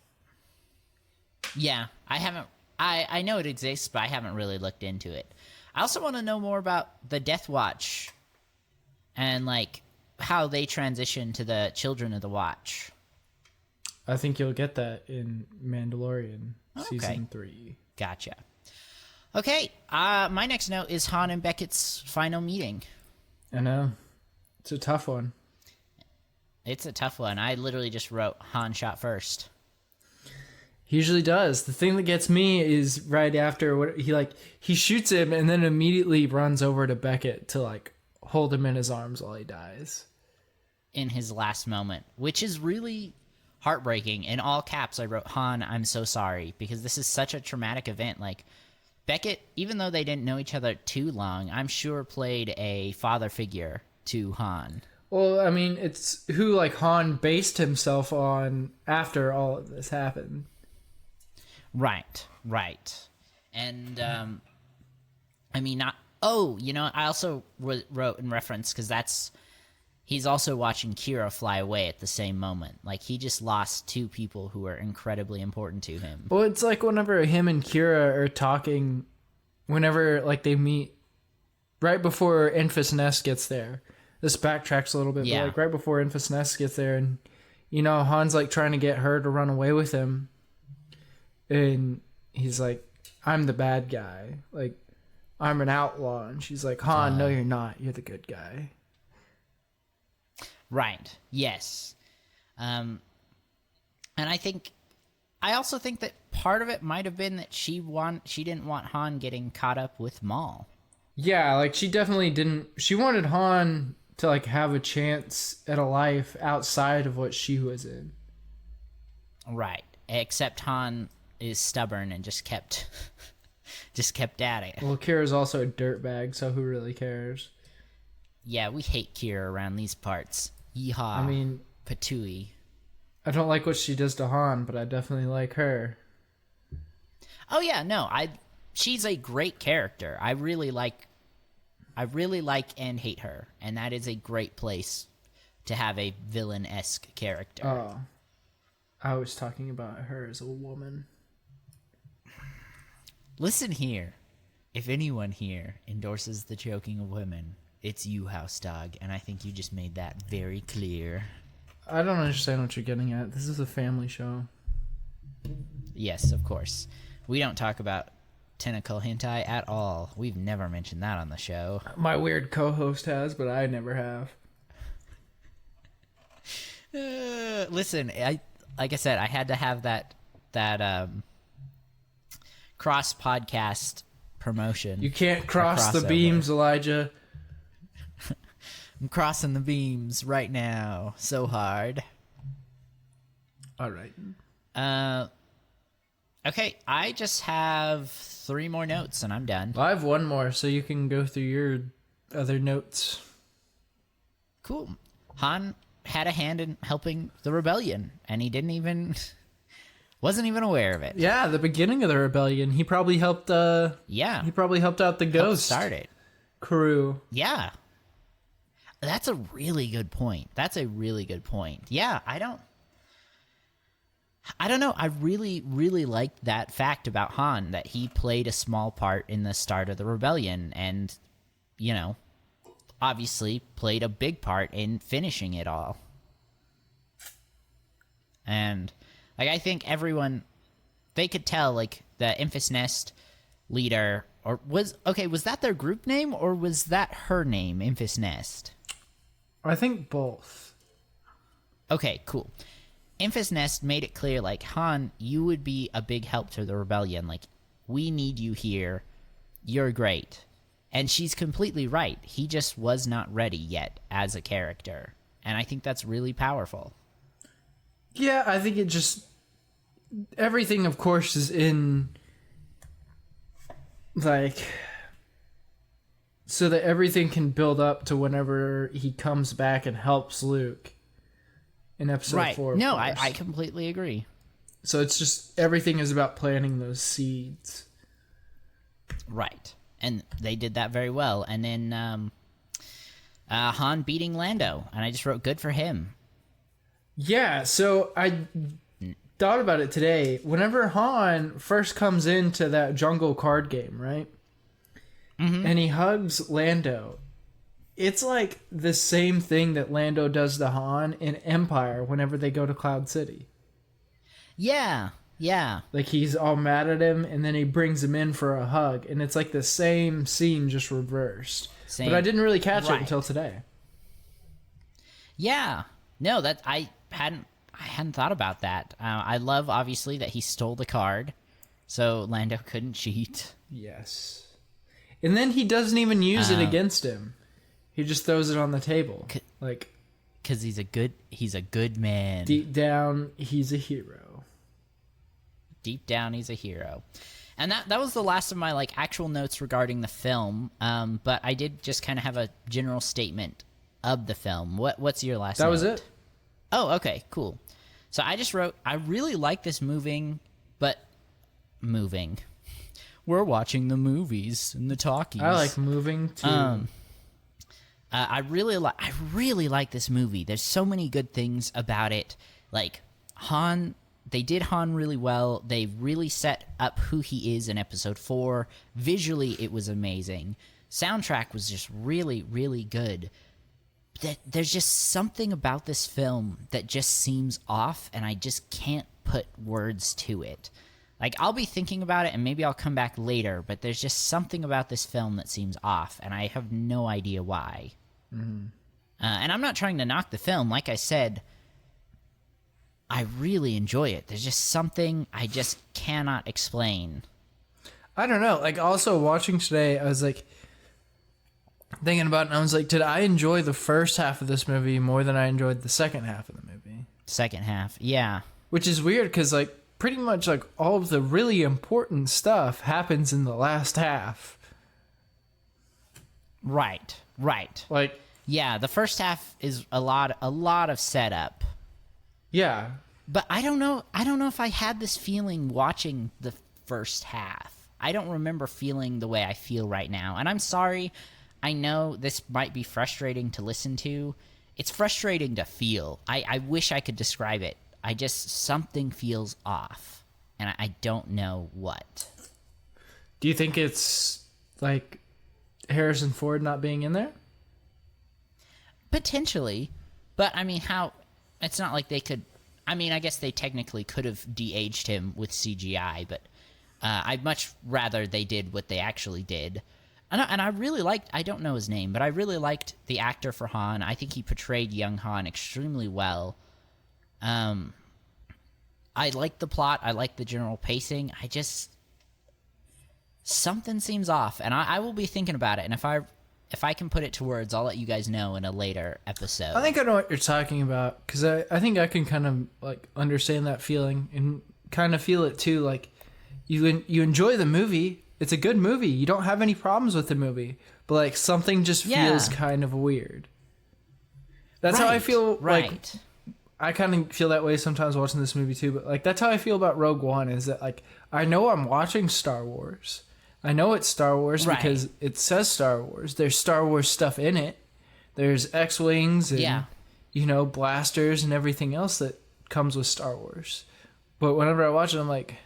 Yeah, I know it exists, but I haven't really looked into it. I also want to know more about the Death Watch and, like, how they transition to the Children of the Watch. I think you'll get that in Mandalorian Season 3. Gotcha. Okay, my next note is Han and Beckett's final meeting. I know. It's a tough one. It's a tough one. I literally just wrote Han shot first. He usually does. The thing that gets me is right after what he shoots him and then immediately runs over to Beckett to, like, hold him in his arms while he dies. In his last moment, which is really heartbreaking. In all caps, I wrote, Han, I'm so sorry, because this is such a traumatic event. Like, Beckett, even though they didn't know each other too long, I'm sure played a father figure to Han. Well, I mean, it's who, like, Han based himself on after all of this happened. Right. And, I mean, I also wrote in reference, because he's also watching Kira fly away at the same moment. Like, he just lost two people who were incredibly important to him. Well, it's like whenever him and Kira are talking, whenever, like, they meet right before Enfys Nest gets there. This backtracks a little bit, Yeah. but, like, right before Enfys Nest gets there, and, you know, Han's, like, trying to get her to run away with him. And he's like, I'm the bad guy. Like, I'm an outlaw. And she's like, Han, no, you're not. You're the good guy. Right. Yes. And I also think that part of it might have been that she didn't want Han getting caught up with Maul. Yeah, like, she definitely didn't. She wanted Han to, like, have a chance at a life outside of what she was in. Right. Except Han is stubborn and just kept at it. Well, Kira's also a dirtbag, so who really cares? Yeah, we hate Kira around these parts. Yeehaw. I mean, Patooey. I don't like what she does to Han, but I definitely like her. Oh yeah, no, she's a great character. I really like and hate her, and that is a great place to have a villain-esque character. Oh, I was talking about her as a woman. Listen here. If anyone here endorses the choking of women, it's you, HouseDog, and I think you just made that very clear. I don't understand what you're getting at. This is a family show. Yes, of course. We don't talk about tentacle hentai at all. We've never mentioned that on the show. My weird co-host has, but I never have. Listen, like I said, I had to have that cross podcast promotion. You can't cross the beams, Elijah. I'm crossing the beams right now, so hard. All right. Okay, I just have 3 more notes and I'm done. I have one more, so you can go through your other notes. Cool. Han had a hand in helping the rebellion, and he wasn't even aware of it. Yeah, the beginning of the rebellion. He probably helped. Yeah, He probably helped out the Ghost start it. crew. Yeah, that's a really good point. Yeah, I don't know. I really, really liked that fact about Han, that he played a small part in the start of the rebellion, and obviously played a big part in finishing it all. And I think everyone, they could tell, the Enfys Nest leader, was that their group name, or was that her name, Enfys Nest? I think both. Okay, cool. Enfys Nest made it clear, Han, you would be a big help to the rebellion. We need you here. You're great. And she's completely right. He just was not ready yet as a character. And I think that's really powerful. Yeah, I think it just... Everything, of course, is in... so that everything can build up to whenever he comes back and helps Luke in episode 4. No, I completely agree. So it's just... Everything is about planting those seeds. Right. And they did that very well. And then Han beating Lando. And I just wrote, good for him. Yeah, so I thought about it today. Whenever Han first comes into that jungle card game, right? Mm-hmm. And he hugs Lando, it's like the same thing that Lando does to Han in Empire whenever they go to Cloud City. Yeah. He's all mad at him, and then he brings him in for a hug, and it's like the same scene, just reversed. But I didn't really catch it until today. Yeah. No, that I hadn't thought about that. I love, obviously, that he stole the card, so Lando couldn't cheat. Yes. And then he doesn't even use it against him. He just throws it on the table. Because he's a good man. Deep down, he's a hero. Deep down, he's a hero. And that was the last of my actual notes regarding the film. But I did just kind of have a general statement of the film. What's your last note? That was it. Oh, okay, cool. So I just wrote, I really like this moving. We're watching the movies and the talkies. I like moving too. I really like this movie. There's so many good things about it. Han, they did Han really well. They really set up who he is in episode 4. Visually, it was amazing. Soundtrack was just really, really good. There's just something about this film that just seems off, and I just can't put words to it. I'll be thinking about it, and maybe I'll come back later, but there's just something about this film that seems off, and I have no idea why. Mm-hmm. And I'm not trying to knock the film. Like I said, I really enjoy it. There's just something I just cannot explain. I don't know. Also watching today, I was thinking about it, and I was did I enjoy the first half of this movie more than I enjoyed the second half of the movie? Second half, yeah. Which is weird, because pretty much all of the really important stuff happens in the last half. Right. Yeah, the first half is a lot of setup. Yeah. But I don't know if I had this feeling watching the first half. I don't remember feeling the way I feel right now. And I'm sorry. I know this might be frustrating to listen to. It's frustrating to feel. I wish I could describe it. Something feels off. And I don't know what. Do you think it's like Harrison Ford not being in there? Potentially. But I mean, it's not like they could. I mean, I guess they technically could have de-aged him with CGI, but I'd much rather they did what they actually did. And I really liked, I don't know his name, but I really liked the actor for Han. I think he portrayed young Han extremely well. I liked the plot. I liked the general pacing. Something seems off, and I will be thinking about it. And if I can put it to words, I'll let you guys know in a later episode. I think I know what you're talking about, because I think I can kind of like understand that feeling and kind of feel it too. Like you enjoy the movie. It's a good movie. You don't have any problems with the movie, but like something just feels kind of weird. That's how I feel. Like, I kind of feel that way sometimes watching this movie too, but like that's how I feel about Rogue One, is that like I know I'm watching Star Wars. I know it's Star Wars because it says Star Wars. There's Star Wars stuff in it. There's X-Wings and blasters and everything else that comes with Star Wars. But whenever I watch it, I'm like,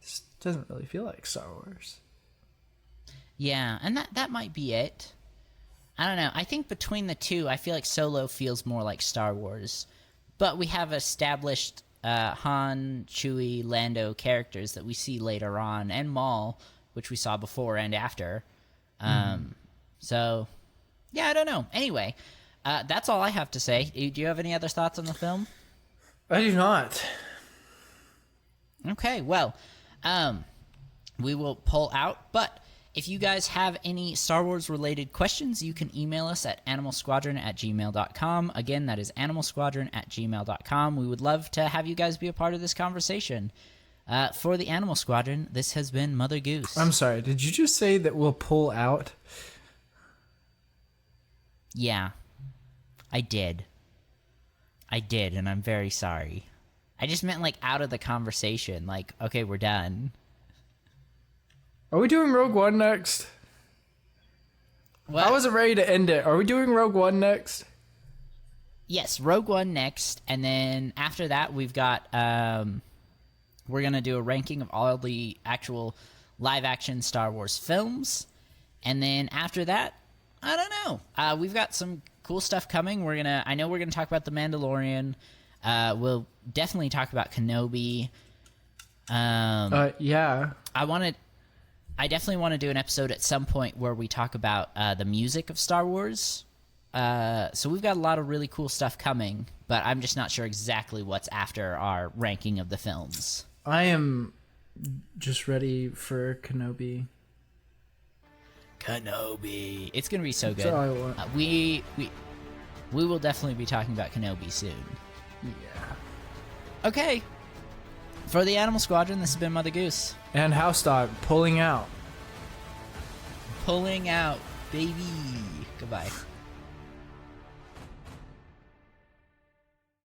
this doesn't really feel like Star Wars. Yeah, and that might be it. I don't know. I think between the two, I feel like Solo feels more like Star Wars. But we have established Han, Chewie, Lando characters that we see later on, and Maul, which we saw before and after. So, yeah, I don't know. Anyway, that's all I have to say. Do you have any other thoughts on the film? I do not. Okay, well, we will pull out, but if you guys have any Star Wars related questions, you can email us at animalsquadron@gmail.com. Again, that is animalsquadron@gmail.com. We would love to have you guys be a part of this conversation. For the Animal Squadron, this has been Mother Goose. I'm sorry, did you just say that we'll pull out? Yeah, I did, and I'm very sorry. I just meant like out of the conversation, like, okay, we're done. Are we doing Rogue One next? What? I wasn't ready to end it. Are we doing Rogue One next? Yes, Rogue One next, and then after that we've got we're gonna do a ranking of all the actual live-action Star Wars films, and then after that, I don't know. We've got some cool stuff coming. I know we're gonna talk about The Mandalorian. We'll definitely talk about Kenobi. Yeah. I definitely want to do an episode at some point where we talk about the music of Star Wars. So we've got a lot of really cool stuff coming, but I'm just not sure exactly what's after our ranking of the films. I am just ready for Kenobi. It's going to be so good. That's all I want. We will definitely be talking about Kenobi soon. Yeah. Okay. For the Animal Squadron, this has been Mother Goose. And HouseDog pulling out. Pulling out, baby. Goodbye.